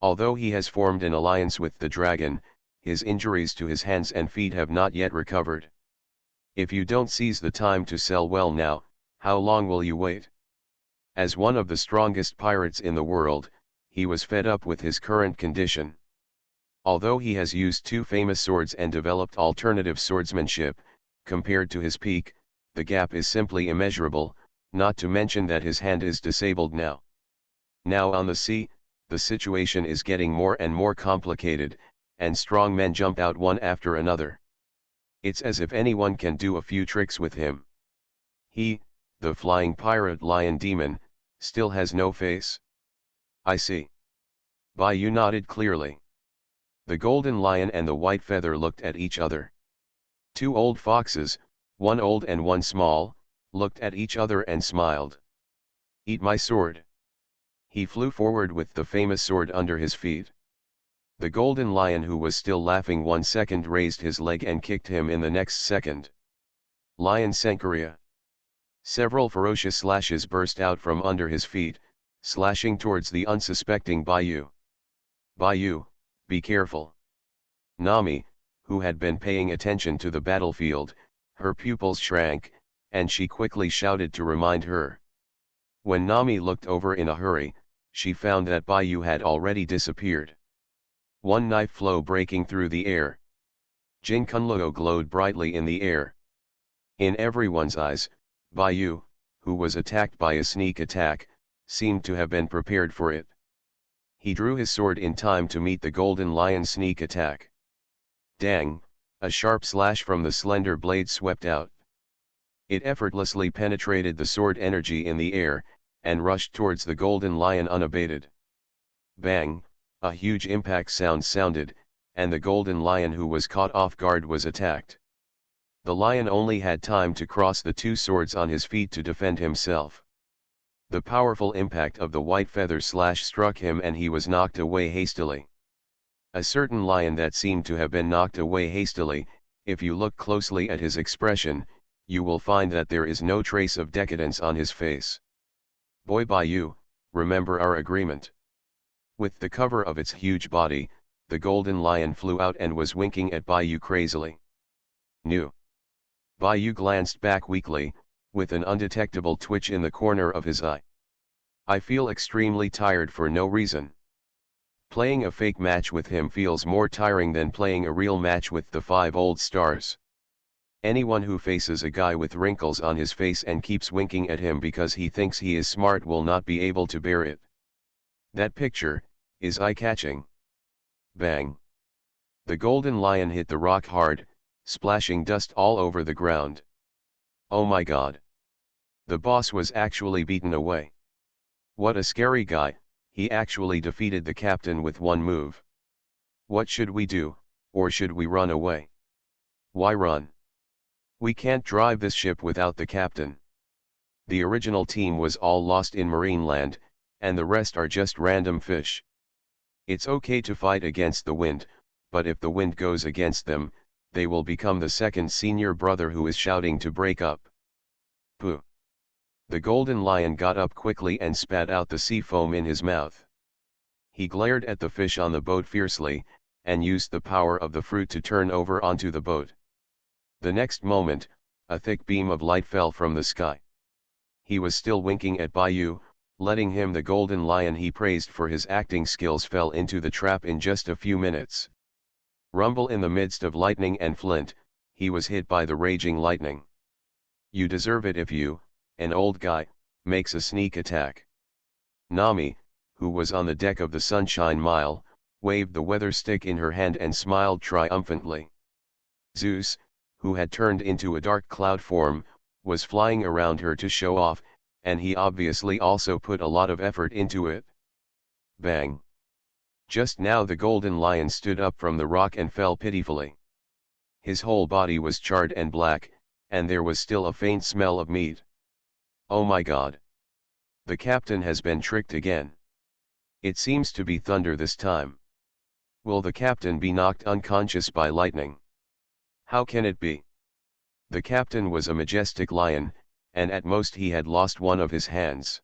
Although he has formed an alliance with the dragon, his injuries to his hands and feet have not yet recovered. If you don't seize the time to sell well now, how long will you wait? As one of the strongest pirates in the world, he was fed up with his current condition. Although he has used two famous swords and developed alternative swordsmanship, compared to his peak, the gap is simply immeasurable, not to mention that his hand is disabled now. Now on the sea, the situation is getting more and more complicated, and strong men jump out one after another. It's as if anyone can do a few tricks with him. He, the flying pirate lion demon, still has no face. I see. Baiyu nodded clearly. The golden lion and the white feather looked at each other. Two old foxes, one old and one small, looked at each other and smiled. Eat my sword. He flew forward with the famous sword under his feet. The golden lion, who was still laughing 1 second, raised his leg and kicked him in the next second. Lion Senkaria. Several ferocious slashes burst out from under his feet, slashing towards the unsuspecting Baiyu. Baiyu, be careful. Nami, who had been paying attention to the battlefield, Her pupils shrank, and she quickly shouted to remind her. When Nami looked over in a hurry, she found that Baiyu had already disappeared. One knife flow breaking through the air. Jin Kunluo glowed brightly in the air. In everyone's eyes, Baiyu, who was attacked by a sneak attack, seemed to have been prepared for it. He drew his sword in time to meet the Golden Lion's sneak attack. Dang! A sharp slash from the slender blade swept out. It effortlessly penetrated the sword energy in the air, and rushed towards the Golden Lion unabated. Bang! A huge impact sound sounded, and the Golden Lion, who was caught off guard, was attacked. The lion only had time to cross the two swords on his feet to defend himself. The powerful impact of the white feather slash struck him and he was knocked away hastily. A certain lion that seemed to have been knocked away hastily, if you look closely at his expression, you will find that there is no trace of decadence on his face. Boy Baiyu, remember our agreement. With the cover of its huge body, the golden lion flew out and was winking at Baiyu crazily. Nu. Baiyu glanced back weakly, with an undetectable twitch in the corner of his eye. I feel extremely tired for no reason. Playing a fake match with him feels more tiring than playing a real match with the 5 old stars. Anyone who faces a guy with wrinkles on his face and keeps winking at him because he thinks he is smart will not be able to bear it. That picture is eye-catching. Bang! The golden lion hit the rock hard, splashing dust all over the ground. Oh my god! The boss was actually beaten away. What a scary guy, he actually defeated the captain with one move. What should we do, or should we run away? Why run? We can't drive this ship without the captain. The original team was all lost in Marineland, and the rest are just random fish. It's okay to fight against the wind, but if the wind goes against them, they will become the second senior brother who is shouting to break up. Pooh! The golden lion got up quickly and spat out the sea foam in his mouth. He glared at the fish on the boat fiercely, and used the power of the fruit to turn over onto the boat. The next moment, a thick beam of light fell from the sky. He was still winking at Baiyu, letting him. The golden lion he praised for his acting skills fell into the trap in just a few minutes. Rumble in the midst of lightning and flint, he was hit by the raging lightning. You deserve it if you, an old guy, makes a sneak attack. Nami, who was on the deck of the Sunshine Mile, waved the weather stick in her hand and smiled triumphantly. Zeus, who had turned into a dark cloud form, was flying around her to show off, and he obviously also put a lot of effort into it. Bang! Just now the golden lion stood up from the rock and fell pitifully. His whole body was charred and black, and there was still a faint smell of meat. Oh my god! The captain has been tricked again. It seems to be thunder this time. Will the captain be knocked unconscious by lightning? How can it be? The captain was a majestic lion, and at most he had lost one of his hands.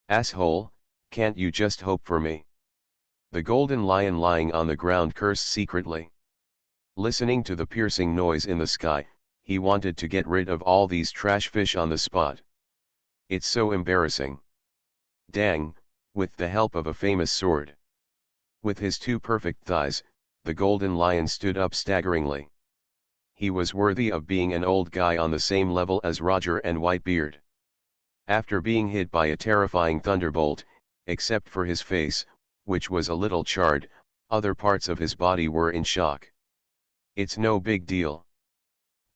Asshole, can't you just hope for me? The golden lion lying on the ground cursed secretly. Listening to the piercing noise in the sky, he wanted to get rid of all these trash fish on the spot. It's so embarrassing. Dang, with the help of a famous sword. With his 2 perfect thighs, the golden lion stood up staggeringly. He was worthy of being an old guy on the same level as Roger and Whitebeard. After being hit by a terrifying thunderbolt, except for his face, which was a little charred, other parts of his body were in shock. It's no big deal.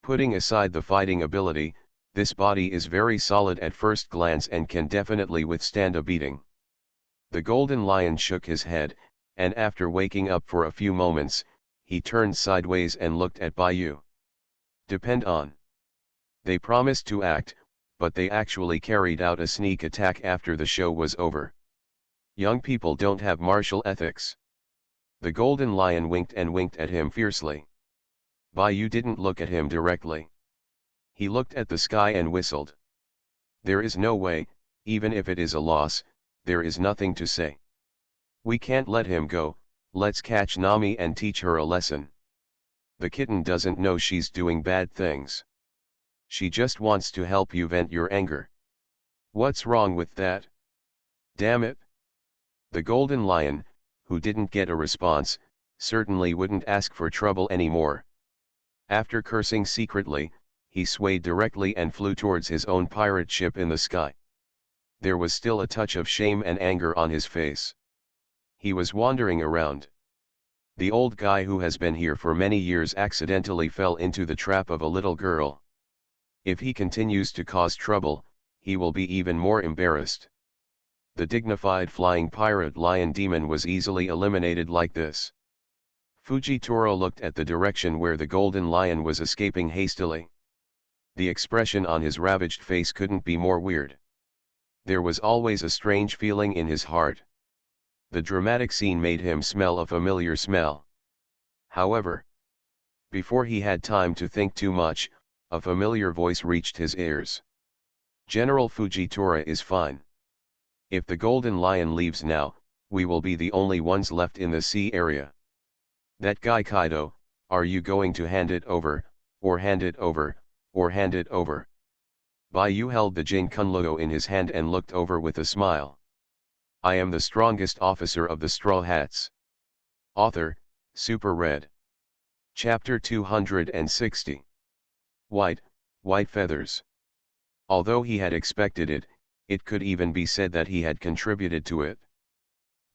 Putting aside the fighting ability, this body is very solid at first glance and can definitely withstand a beating. The golden lion shook his head, and after waking up for a few moments, he turned sideways and looked at Baiyu. Depend on. They promised to act, but they actually carried out a sneak attack after the show was over. Young people don't have martial ethics. The golden lion winked and winked at him fiercely. Baiyu didn't look at him directly. He looked at the sky and whistled. There is no way, even if it is a loss, there is nothing to say. We can't let him go, let's catch Nami and teach her a lesson. The kitten doesn't know she's doing bad things. She just wants to help you vent your anger. What's wrong with that? Damn it. The golden lion, who didn't get a response, certainly wouldn't ask for trouble anymore. After cursing secretly, he swayed directly and flew towards his own pirate ship in the sky. There was still a touch of shame and anger on his face. He was wandering around. The old guy who has been here for many years accidentally fell into the trap of a little girl. If he continues to cause trouble, he will be even more embarrassed. The dignified flying pirate lion demon was easily eliminated like this. Fujitaro looked at the direction where the golden lion was escaping hastily. The expression on his ravaged face couldn't be more weird. There was always a strange feeling in his heart. The dramatic scene made him smell a familiar smell. However, before he had time to think too much, a familiar voice reached his ears. General Fujitora is fine. If the golden lion leaves now, we will be the only ones left in the sea area. That guy Kaido, are you going to hand it over, or hand it over, or hand it over? Baiyu held the Jinkunluo in his hand and looked over with a smile. I am the strongest officer of the Straw Hats. Author, Super Red. Chapter 260. White feathers. Although he had expected it, it could even be said that he had contributed to it.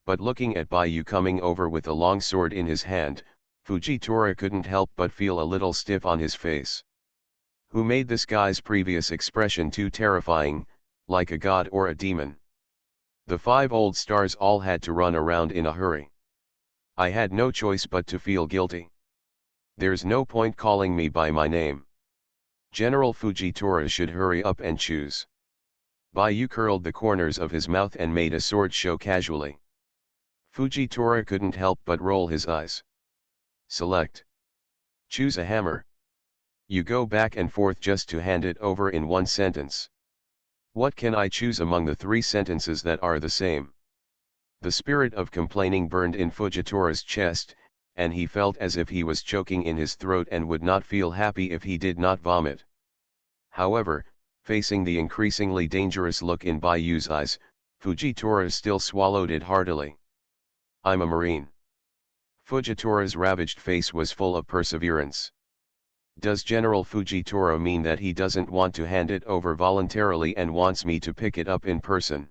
But looking at Baiyu coming over with a long sword in his hand, Fujitora couldn't help but feel a little stiff on his face. Who made this guy's previous expression too terrifying, like a god or a demon? The 5 old stars all had to run around in a hurry. I had no choice but to feel guilty. There's no point calling me by my name. General Fujitora should hurry up and choose. Baiyu curled the corners of his mouth and made a sword show casually. Fujitora couldn't help but roll his eyes. Select. Choose a hammer. You go back and forth just to hand it over in one sentence. What can I choose among the 3 sentences that are the same? The spirit of complaining burned in Fujitora's chest, and he felt as if he was choking in his throat and would not feel happy if he did not vomit. However, facing the increasingly dangerous look in Baiyu's eyes, Fujitora still swallowed it heartily. I'm a marine. Fujitora's ravaged face was full of perseverance. Does General Fujitora mean that he doesn't want to hand it over voluntarily and wants me to pick it up in person?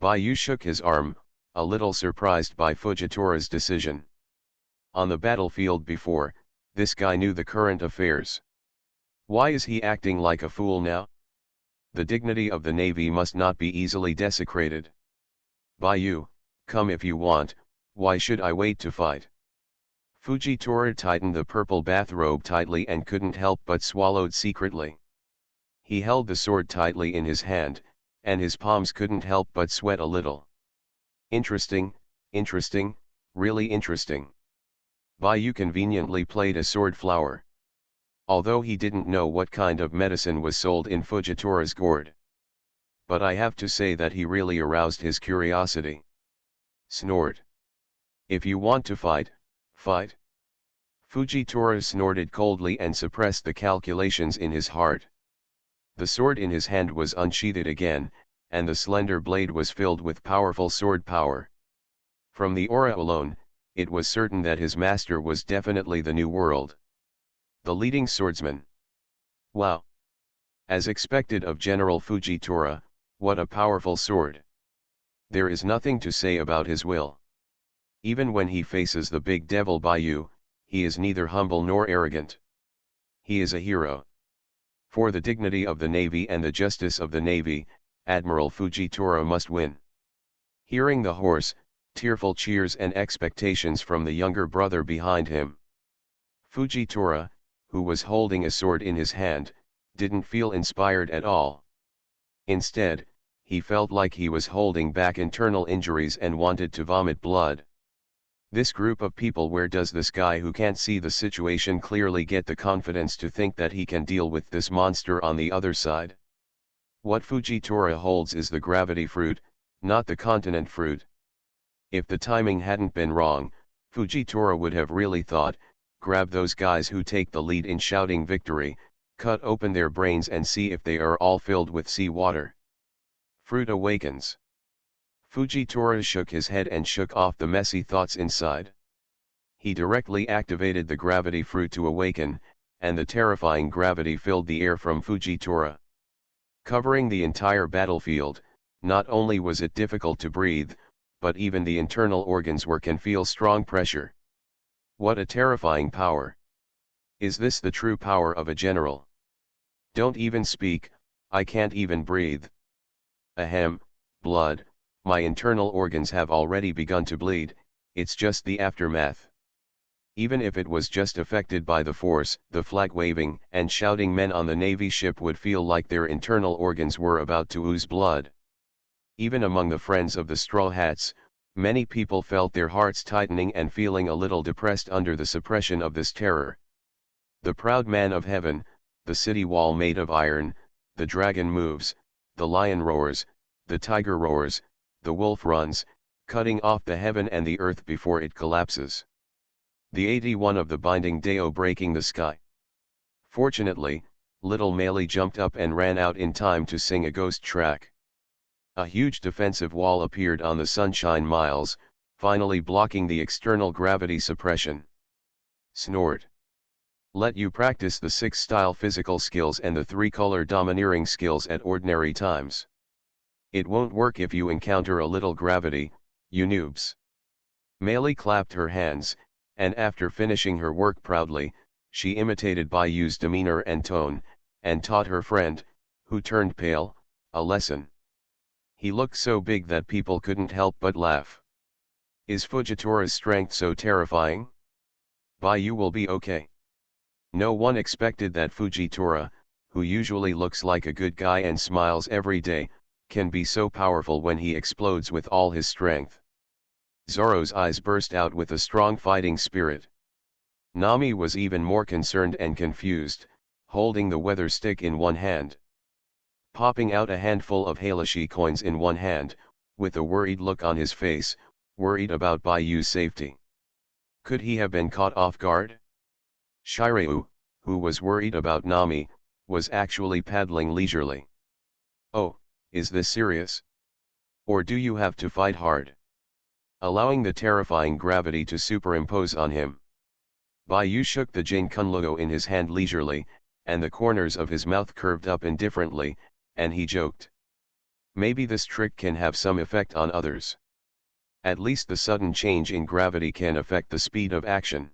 Baiyu shook his arm, a little surprised by Fujitora's decision. On the battlefield before, this guy knew the current affairs. Why is he acting like a fool now? The dignity of the Navy must not be easily desecrated. Baiyu, come if you want, why should I wait to fight? Fujitora tightened the purple bathrobe tightly and couldn't help but swallowed secretly. He held the sword tightly in his hand, and his palms couldn't help but sweat a little. Interesting, really interesting. Baiyu conveniently played a sword flower. Although he didn't know what kind of medicine was sold in Fujitora's gourd. But I have to say that he really aroused his curiosity. Snort. If you want to fight, fight. Fujitora snorted coldly and suppressed the calculations in his heart. The sword in his hand was unsheathed again, and the slender blade was filled with powerful sword power. From the aura alone, it was certain that his master was definitely the New World. The leading swordsman. Wow! As expected of General Fujitora, what a powerful sword. There is nothing to say about his will. Even when he faces the big devil Baiyu, he is neither humble nor arrogant. He is a hero. For the dignity of the Navy and the justice of the Navy, Admiral Fujitora must win. Hearing the hoarse, tearful cheers and expectations from the younger brother behind him, Fujitora, who was holding a sword in his hand, didn't feel inspired at all. Instead, he felt like he was holding back internal injuries and wanted to vomit blood. This group of people, where does this guy who can't see the situation clearly get the confidence to think that he can deal with this monster on the other side? What Fujitora holds is the gravity fruit, not the continent fruit. If the timing hadn't been wrong, Fujitora would have really thought, grab those guys who take the lead in shouting victory, Cut open their brains and see if they are all filled with sea water. Fruit awakens. Fujitora shook his head and shook off the messy thoughts inside. He directly activated the gravity fruit to awaken, and the terrifying gravity filled the air from Fujitora. Covering the entire battlefield, not only was it difficult to breathe, but even the internal organs can feel strong pressure. What a terrifying power! Is this the true power of a general? Don't even speak, I can't even breathe. Ahem, blood, my internal organs have already begun to bleed, it's just the aftermath. Even if it was just affected by the force, the flag-waving and shouting men on the Navy ship would feel like their internal organs were about to ooze blood. Even among the friends of the Straw Hats, many people felt their hearts tightening and feeling a little depressed under the suppression of this terror. The proud man of heaven, the city wall made of iron, the dragon moves, the lion roars, the tiger roars, the wolf runs, cutting off the heaven and the earth before it collapses. The 81 of the binding Deo breaking the sky. Fortunately, little Meili jumped up and ran out in time to sing a ghost track. A huge defensive wall appeared on the Sunshine Miles, finally blocking the external gravity suppression. Snort. Let you practice the 6-style physical skills and the 3-color domineering skills at ordinary times. It won't work if you encounter a little gravity, you noobs. Meili clapped her hands, and after finishing her work proudly, she imitated Bayu's demeanor and tone, and taught her friend, who turned pale, a lesson. He looked so big that people couldn't help but laugh. Is Fujitora's strength so terrifying? Bayu will be okay. No one expected that Fujitora, who usually looks like a good guy and smiles every day, can be so powerful when he explodes with all his strength. Zoro's eyes burst out with a strong fighting spirit. Nami was even more concerned and confused, holding the weather stick in one hand. Popping out a handful of Halashi coins in one hand, with a worried look on his face, worried about Bayu's safety. Could he have been caught off guard? Shiryu, who was worried about Nami, was actually paddling leisurely. Oh, is this serious? Or do you have to fight hard? Allowing the terrifying gravity to superimpose on him. Bayu shook the Jinkun logo in his hand leisurely, and the corners of his mouth curved up indifferently, and he joked. Maybe this trick can have some effect on others. At least the sudden change in gravity can affect the speed of action.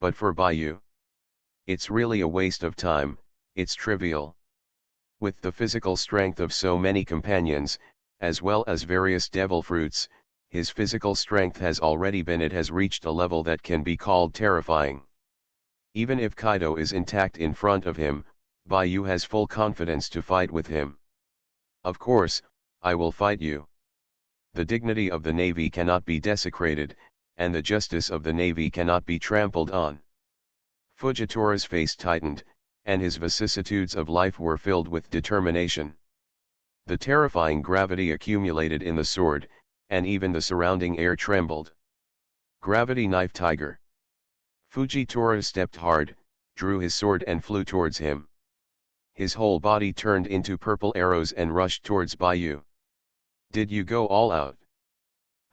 But for Bayu, it's really a waste of time, it's trivial. With the physical strength of so many companions, as well as various devil fruits, his physical strength has reached a level that can be called terrifying. Even if Kaido is intact in front of him, Bayu has full confidence to fight with him. Of course, I will fight you. The dignity of the Navy cannot be desecrated, and the justice of the Navy cannot be trampled on. Fujitora's face tightened, and his vicissitudes of life were filled with determination. The terrifying gravity accumulated in the sword, and even the surrounding air trembled. Gravity Knife Tiger. Fujitora stepped hard, drew his sword and flew towards him. His whole body turned into purple arrows and rushed towards Bayu. Did you go all out?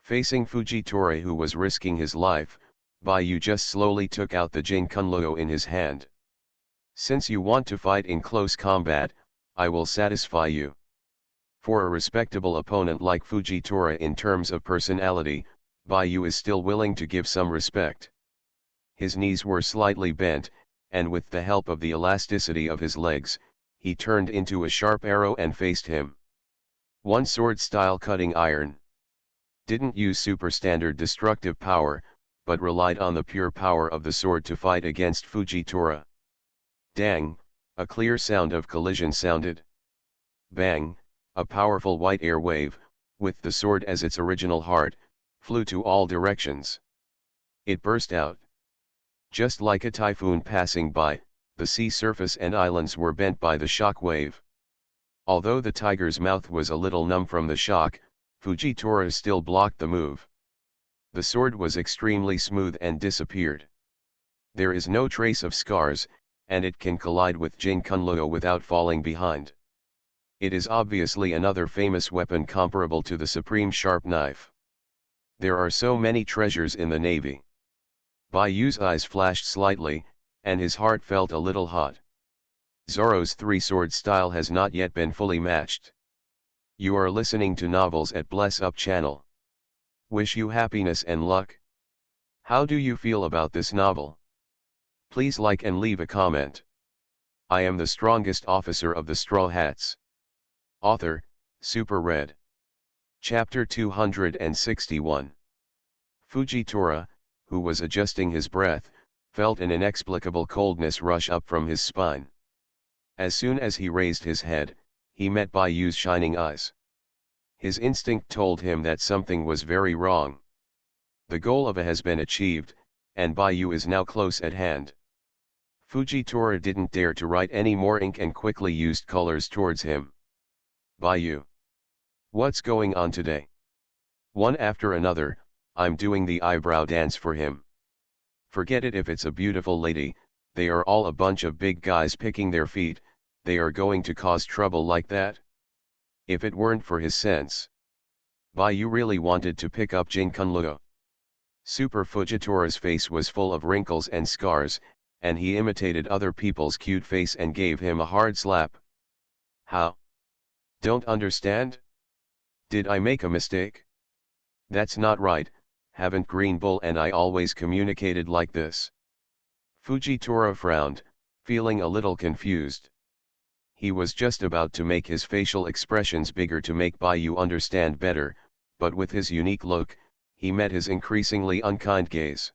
Facing Fujitora, who was risking his life, Bayu just slowly took out the Jinkun logo in his hand. Since you want to fight in close combat, I will satisfy you. For a respectable opponent like Fujitora in terms of personality, Bayu is still willing to give some respect. His knees were slightly bent, and with the help of the elasticity of his legs, he turned into a sharp arrow and faced him. One sword-style cutting iron. Didn't use super-standard destructive power, but relied on the pure power of the sword to fight against Fujitora. Dang, a clear sound of collision sounded. Bang, a powerful white air wave, with the sword as its original heart, flew to all directions. It burst out. Just like a typhoon passing by, the sea surface and islands were bent by the shock wave. Although the tiger's mouth was a little numb from the shock, Fujitora still blocked the move. The sword was extremely smooth and disappeared. There is no trace of scars, and it can collide with Jinkunluo without falling behind. It is obviously another famous weapon comparable to the supreme sharp knife. There are so many treasures in the navy. Bai Yu's eyes flashed slightly, and his heart felt a little hot. Zoro's three-sword style has not yet been fully matched. You are listening to Novels at Bless Up channel. Wish you happiness and luck. How do you feel about this novel? Please like and leave a comment. I am the strongest officer of the Straw Hats. Author, Super Red. Chapter 261. Fujitora, who was adjusting his breath, felt an inexplicable coldness rush up from his spine. As soon as he raised his head, he met Bai Yu's shining eyes. His instinct told him that something was very wrong. The goal of A has been achieved, and Bai Yu is now close at hand. Fujitora didn't dare to write any more ink and quickly used colors towards him. Bai Yu. What's going on today? One after another, I'm doing the eyebrow dance for him. Forget it if it's a beautiful lady, they are all a bunch of big guys picking their feet, they are going to cause trouble like that? If it weren't for his sense. Bai Yu really wanted to pick up Jinkunluo. Super Fujitora's face was full of wrinkles and scars, and he imitated other people's cute face and gave him a hard slap. How? Don't understand? Did I make a mistake? That's not right, haven't Green Bull and I always communicated like this? Fujitora frowned, feeling a little confused. He was just about to make his facial expressions bigger to make Bai Yu understand better, but with his unique look, he met his increasingly unkind gaze.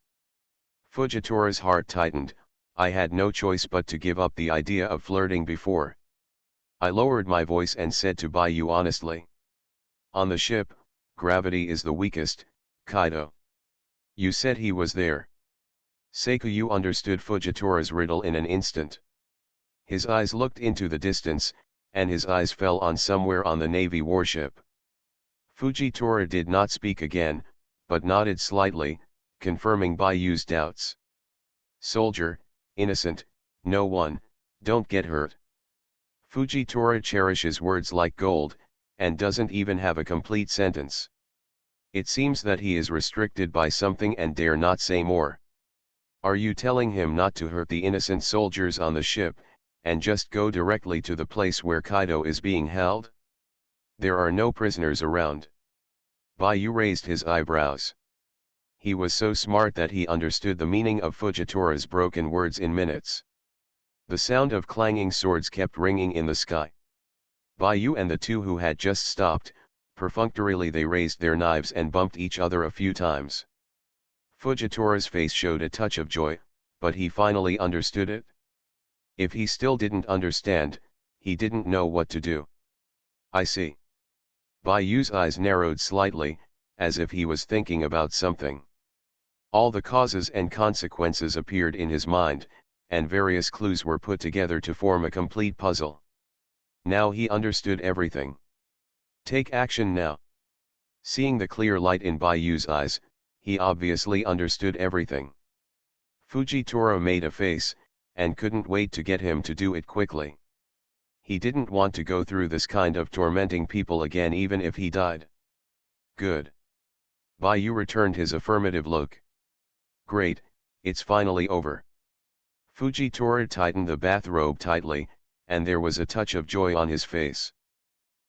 Fujitora's heart tightened. I had no choice but to give up the idea of flirting before. I lowered my voice and said to Bai Yu honestly. On the ship, gravity is the weakest, Kaido. You said he was there. Seikuyu understood Fujitora's riddle in an instant. His eyes looked into the distance, and his eyes fell on somewhere on the Navy warship. Fujitora did not speak again, but nodded slightly, confirming Bai Yu's doubts. Soldier, innocent, no one, don't get hurt. Fujitora cherishes words like gold, and doesn't even have a complete sentence. It seems that he is restricted by something and dare not say more. Are you telling him not to hurt the innocent soldiers on the ship, and just go directly to the place where Kaido is being held? There are no prisoners around. Bai Yu raised his eyebrows. He was so smart that he understood the meaning of Fujitora's broken words in minutes. The sound of clanging swords kept ringing in the sky. Bai Yu and the two who had just stopped, perfunctorily they raised their knives and bumped each other a few times. Fujitora's face showed a touch of joy, but he finally understood it. If he still didn't understand, he didn't know what to do. I see. Bai Yu's eyes narrowed slightly, as if he was thinking about something. All the causes and consequences appeared in his mind, and various clues were put together to form a complete puzzle. Now he understood everything. Take action now. Seeing the clear light in Bai Yu's eyes, he obviously understood everything. Fujitora made a face, and couldn't wait to get him to do it quickly. He didn't want to go through this kind of tormenting people again even if he died. Good. Bai Yu returned his affirmative look. Great, it's finally over. Fujitora tightened the bathrobe tightly, and there was a touch of joy on his face.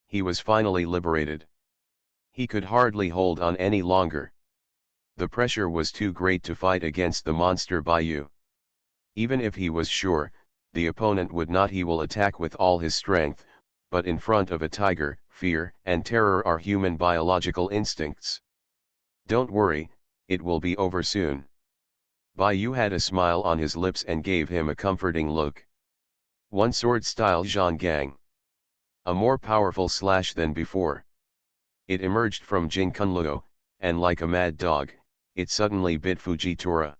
He was finally liberated. He could hardly hold on any longer. The pressure was too great to fight against the monster Bai Yu. Even if he was sure, the opponent would not, he will attack with all his strength, but in front of a tiger, fear and terror are human biological instincts. Don't worry, it will be over soon. Bai Yu had a smile on his lips and gave him a comforting look. One sword style Zhonggang. A more powerful slash than before. It emerged from Jinkunluo, and like a mad dog, it suddenly bit Fujitora.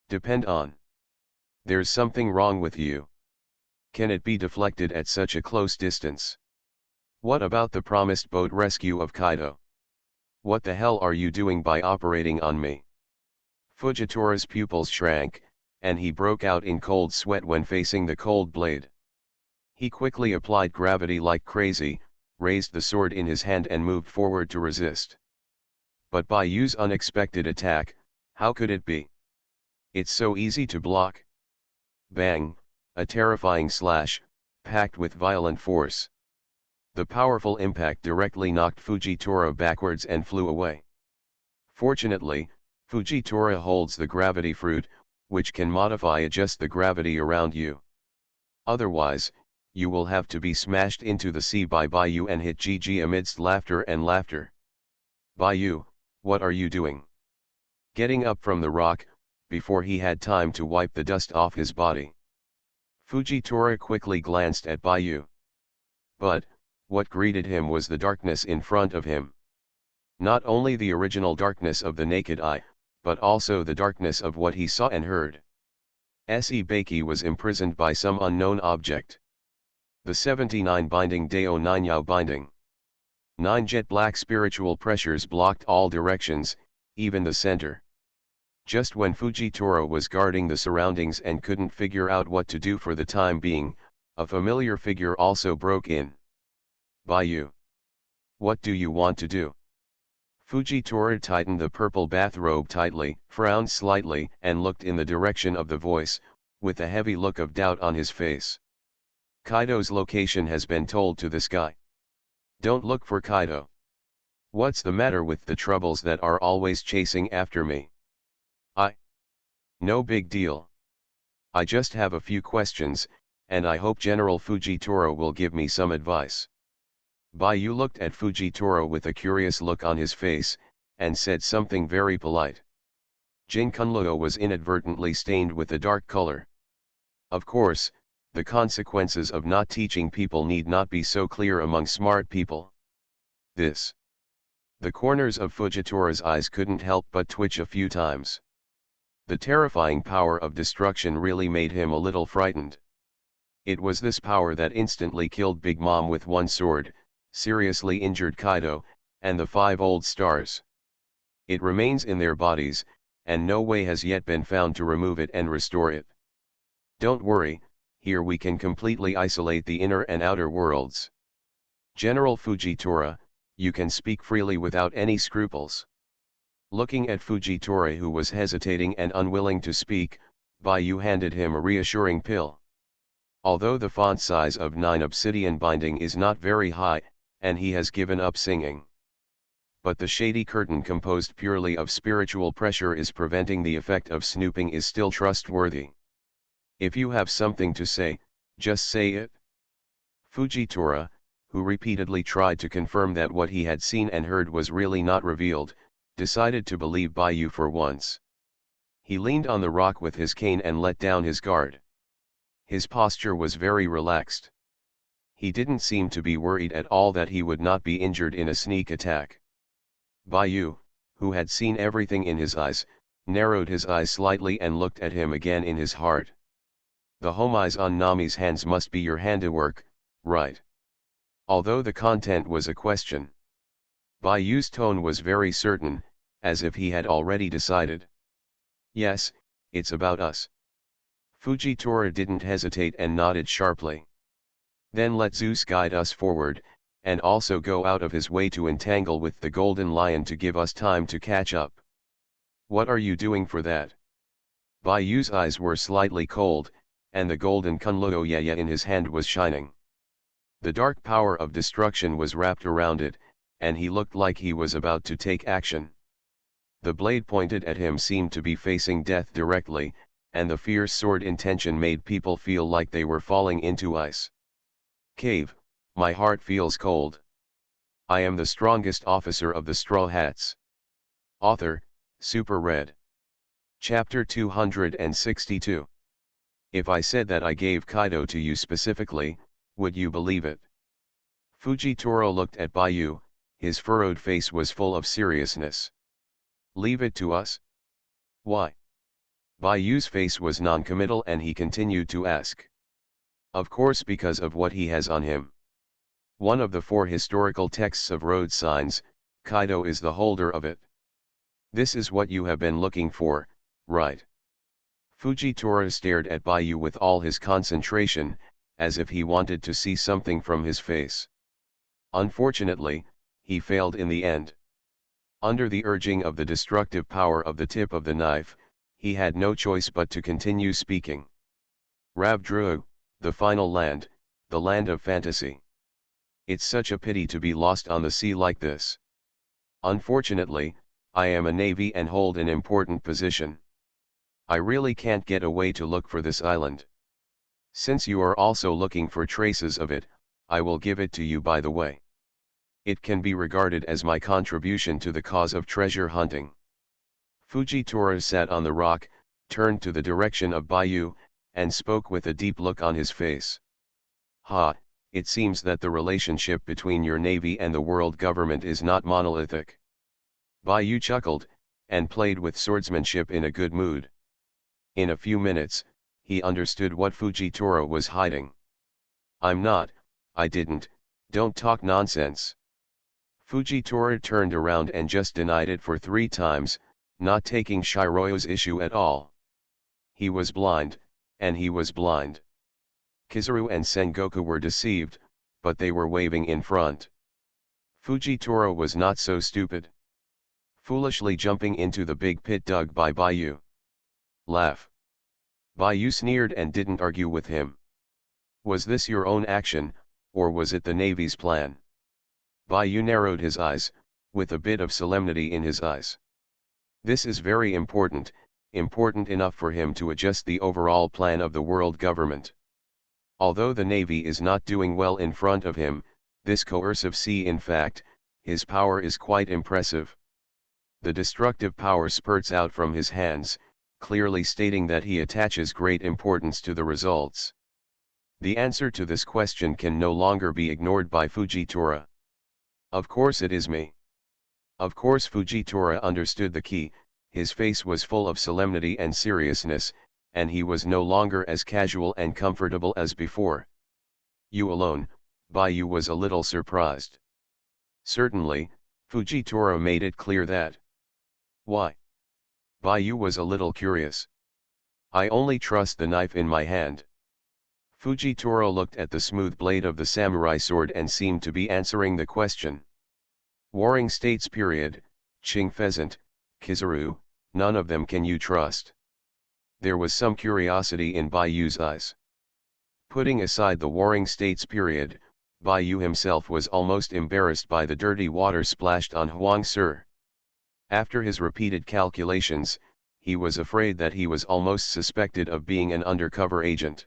Depend on. There's something wrong with you. Can it be deflected at such a close distance? What about the promised boat rescue of Kaido? What the hell are you doing by operating on me? Fujitora's pupils shrank, and he broke out in cold sweat when facing the cold blade. He quickly applied gravity like crazy, raised the sword in his hand and moved forward to resist. But Bai Yu's unexpected attack, how could it be? It's so easy to block. Bang, a terrifying slash, packed with violent force. The powerful impact directly knocked Fujitora backwards and flew away. Fortunately, Fujitora holds the gravity fruit, which can adjust the gravity around you. Otherwise, you will have to be smashed into the sea by Bai Yu and hit GG amidst laughter and laughter. Bai Yu, what are you doing? Getting up from the rock, before he had time to wipe the dust off his body. Fujitora quickly glanced at Bai Yu. But, what greeted him was the darkness in front of him. Not only the original darkness of the naked eye, but also the darkness of what he saw and heard. Se Baki was imprisoned by some unknown object. The 79 binding Dao 9 Yao binding. 9 jet black spiritual pressures blocked all directions, even the center. Just when Fujitora was guarding the surroundings and couldn't figure out what to do for the time being, a familiar figure also broke in. Bai Yu. What do you want to do? Fujitora tightened the purple bathrobe tightly, frowned slightly, and looked in the direction of the voice, with a heavy look of doubt on his face. Kaido's location has been told to this guy. Don't look for Kaido. What's the matter with the troubles that are always chasing after me? No big deal. I just have a few questions, and I hope General Fujitora will give me some advice. Bai Yu looked at Fujitora with a curious look on his face, and said something very polite. Jin Kunluo was inadvertently stained with a dark color. Of course, the consequences of not teaching people need not be so clear among smart people. The corners of Fujitora's eyes couldn't help but twitch a few times. The terrifying power of destruction really made him a little frightened. It was this power that instantly killed Big Mom with one sword, seriously injured Kaido, and the 5 old stars. It remains in their bodies, and no way has yet been found to remove it and restore it. Don't worry, here we can completely isolate the inner and outer worlds. General Fujitora, you can speak freely without any scruples. Looking at Fujitora, who was hesitating and unwilling to speak, Bai Yu handed him a reassuring pill. Although the font size of 9 obsidian binding is not very high, and he has given up singing. But the shady curtain composed purely of spiritual pressure is preventing the effect of snooping is still trustworthy. If you have something to say, just say it. Fujitora, who repeatedly tried to confirm that what he had seen and heard was really not revealed, decided to believe Bai Yu for once. He leaned on the rock with his cane and let down his guard. His posture was very relaxed. He didn't seem to be worried at all that he would not be injured in a sneak attack. Bai Yu, who had seen everything in his eyes, narrowed his eyes slightly and looked at him again in his heart. The homies on Nami's hands must be your handiwork, right? Although the content was a question. Bai Yu's tone was very certain, as if he had already decided. Yes, it's about us. Fujitora didn't hesitate and nodded sharply. Then let Zeus guide us forward, and also go out of his way to entangle with the golden lion to give us time to catch up. What are you doing for that? Bai Yu's eyes were slightly cold, and the golden Kunluo Yaya in his hand was shining. The dark power of destruction was wrapped around it, and he looked like he was about to take action. The blade pointed at him seemed to be facing death directly, and the fierce sword intention made people feel like they were falling into ice. Cave, my heart feels cold. I am the strongest officer of the Straw Hats. Author, Super Red. Chapter 262. If I said that I gave Kaido to you specifically, would you believe it? Fujitora looked at Bai Yu, his furrowed face was full of seriousness. Leave it to us? Why? Bai Yu's face was non-committal and he continued to ask. Of course, because of what he has on him. One of the 4 historical texts of road signs, Kaido is the holder of it. This is what you have been looking for, right? Fujitora stared at Baiyu with all his concentration, as if he wanted to see something from his face. Unfortunately, he failed in the end. Under the urging of the destructive power of the tip of the knife, he had no choice but to continue speaking. Ravdru, the final land, the land of fantasy. It's such a pity to be lost on the sea like this. Unfortunately, I am a navy and hold an important position. I really can't get away to look for this island. Since you are also looking for traces of it, I will give it to you by the way. It can be regarded as my contribution to the cause of treasure hunting. Fujitora sat on the rock, turned to the direction of Baiyu, and spoke with a deep look on his face. Ha, it seems that the relationship between your navy and the world government is not monolithic. Baiyu chuckled, and played with swordsmanship in a good mood. In a few minutes, he understood what Fujitora was hiding. I didn't, don't talk nonsense. Fujitora turned around and just denied it for 3 times, not taking Shiroyo's issue at all. He was blind, and he was blind. Kizaru and Sengoku were deceived, but they were waving in front. Fujitora was not so stupid. Foolishly jumping into the big pit dug by Baiyu. Laugh. Baiyu sneered and didn't argue with him. Was this your own action, or was it the Navy's plan? Baiyu narrowed his eyes, with a bit of solemnity in his eyes. This is very important, important enough for him to adjust the overall plan of the world government. Although the Navy is not doing well in front of him, this coercive sea in fact, his power is quite impressive. The destructive power spurts out from his hands, clearly stating that he attaches great importance to the results. The answer to this question can no longer be ignored by Fujitora. Of course it is me. Of course Fujitora understood the key, his face was full of solemnity and seriousness, and he was no longer as casual and comfortable as before. You alone, Baiyu was a little surprised. Certainly, Fujitora made it clear that. Why? Baiyu was a little curious. I only trust the knife in my hand. Fujitora looked at the smooth blade of the samurai sword and seemed to be answering the question. Warring States period, Qing Pheasant, Kizaru, none of them can you trust. There was some curiosity in Baiyu's eyes. Putting aside the Warring States period, Baiyu himself was almost embarrassed by the dirty water splashed on Huang Sir. After his repeated calculations, he was afraid that he was almost suspected of being an undercover agent.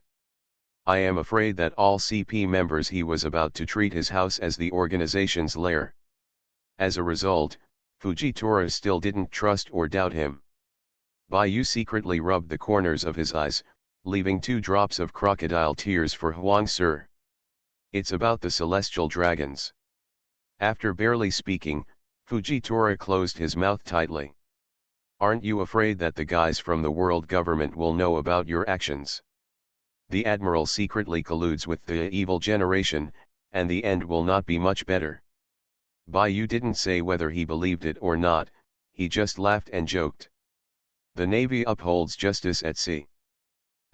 I am afraid that all CP members he was about to treat his house as the organization's lair. As a result, Fujitora still didn't trust or doubt him. Baiyu secretly rubbed the corners of his eyes, leaving 2 drops of crocodile tears for Huang Sir. It's about the celestial dragons. After barely speaking, Fujitora closed his mouth tightly. Aren't you afraid that the guys from the world government will know about your actions? The Admiral secretly colludes with the evil generation, and the end will not be much better. Baiyu didn't say whether he believed it or not, he just laughed and joked. The Navy upholds justice at sea.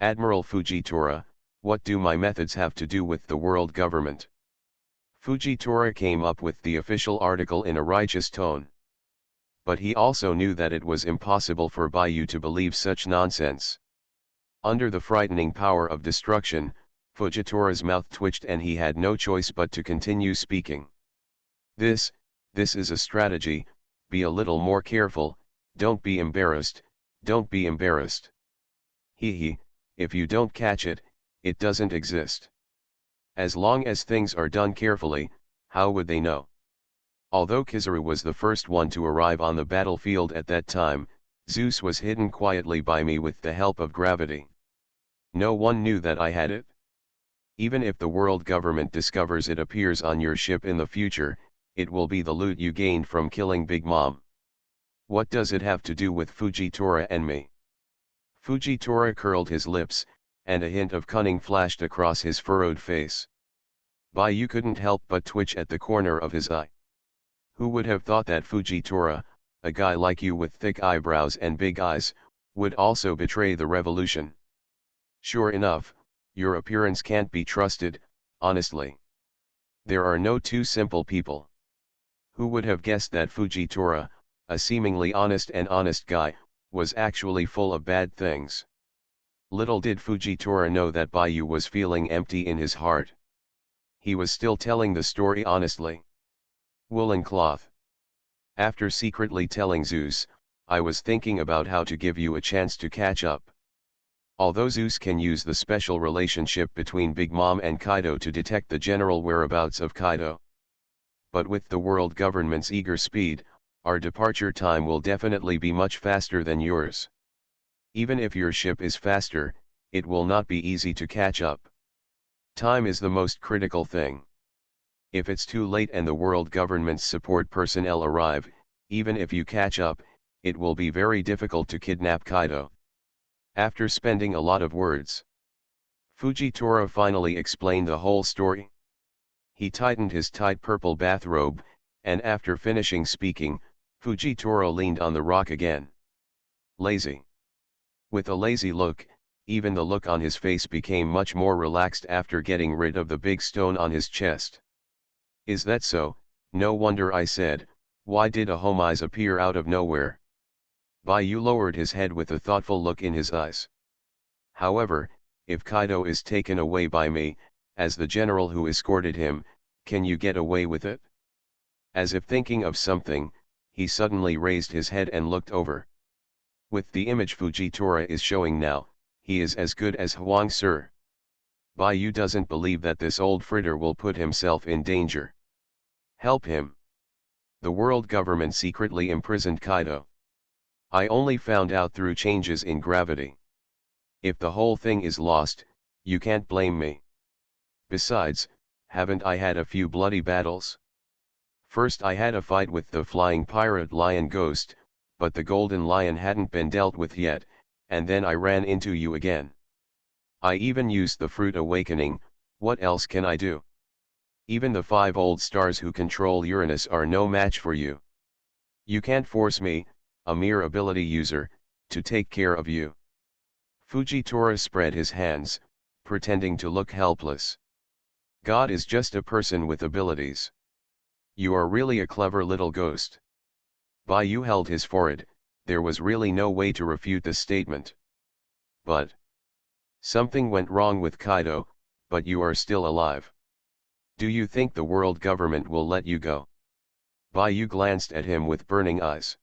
Admiral Fujitora, what do my methods have to do with the world government? Fujitora came up with the official article in a righteous tone. But he also knew that it was impossible for Baiyu to believe such nonsense. Under the frightening power of destruction, Fujitora's mouth twitched and he had no choice but to continue speaking. This is a strategy, be a little more careful, don't be embarrassed, don't be embarrassed. If you don't catch it, it doesn't exist. As long as things are done carefully, how would they know? Although Kizaru was the first one to arrive on the battlefield at that time, Zeus was hidden quietly by me with the help of gravity. No one knew that I had it. Even if the world government discovers it appears on your ship in the future, it will be the loot you gained from killing Big Mom. What does it have to do with Fujitora and me? Fujitora curled his lips, and a hint of cunning flashed across his furrowed face. Baiyu couldn't help but twitch at the corner of his eye. Who would have thought that Fujitora, a guy like you with thick eyebrows and big eyes, would also betray the revolution. Sure enough, your appearance can't be trusted, honestly. There are no two simple people. Who would have guessed that Fujitora, a seemingly honest guy, was actually full of bad things? Little did Fujitora know that Baiyu was feeling empty in his heart. He was still telling the story honestly. Woolen cloth. After secretly telling Zeus, I was thinking about how to give you a chance to catch up. Although Zeus can use the special relationship between Big Mom and Kaido to detect the general whereabouts of Kaido. But with the world government's eager speed, our departure time will definitely be much faster than yours. Even if your ship is faster, it will not be easy to catch up. Time is the most critical thing. If it's too late and the world government's support personnel arrive, even if you catch up, it will be very difficult to kidnap Kaido. After spending a lot of words, Fujitora finally explained the whole story. He tightened his tight purple bathrobe, and after finishing speaking, Fujitora leaned on the rock again. Lazy. With a lazy look, even the look on his face became much more relaxed after getting rid of the big stone on his chest. Is that so? No wonder, I said. Why did a homies appear out of nowhere? Baiyu lowered his head with a thoughtful look in his eyes. However, if Kaido is taken away by me, as the general who escorted him, can you get away with it? As if thinking of something, he suddenly raised his head and looked over. With the image Fujitora is showing now, he is as good as Huang Sir. Baiyu doesn't believe that this old fritter will put himself in danger. Help him. The world government secretly imprisoned Kaido. I only found out through changes in gravity. If the whole thing is lost, you can't blame me. Besides, haven't I had a few bloody battles? First I had a fight with the flying pirate lion ghost, but the golden lion hadn't been dealt with yet, and then I ran into you again. I even used the fruit awakening. What else can I do? Even the 5 old stars who control Uranus are no match for you. You can't force me, a mere ability user, to take care of you. Fujitora spread his hands, pretending to look helpless. God is just a person with abilities. You are really a clever little ghost. Baiyu held his forehead. There was really no way to refute this statement. But something went wrong with Kaido, but you are still alive. Do you think the world government will let you go? Baiyu glanced at him with burning eyes.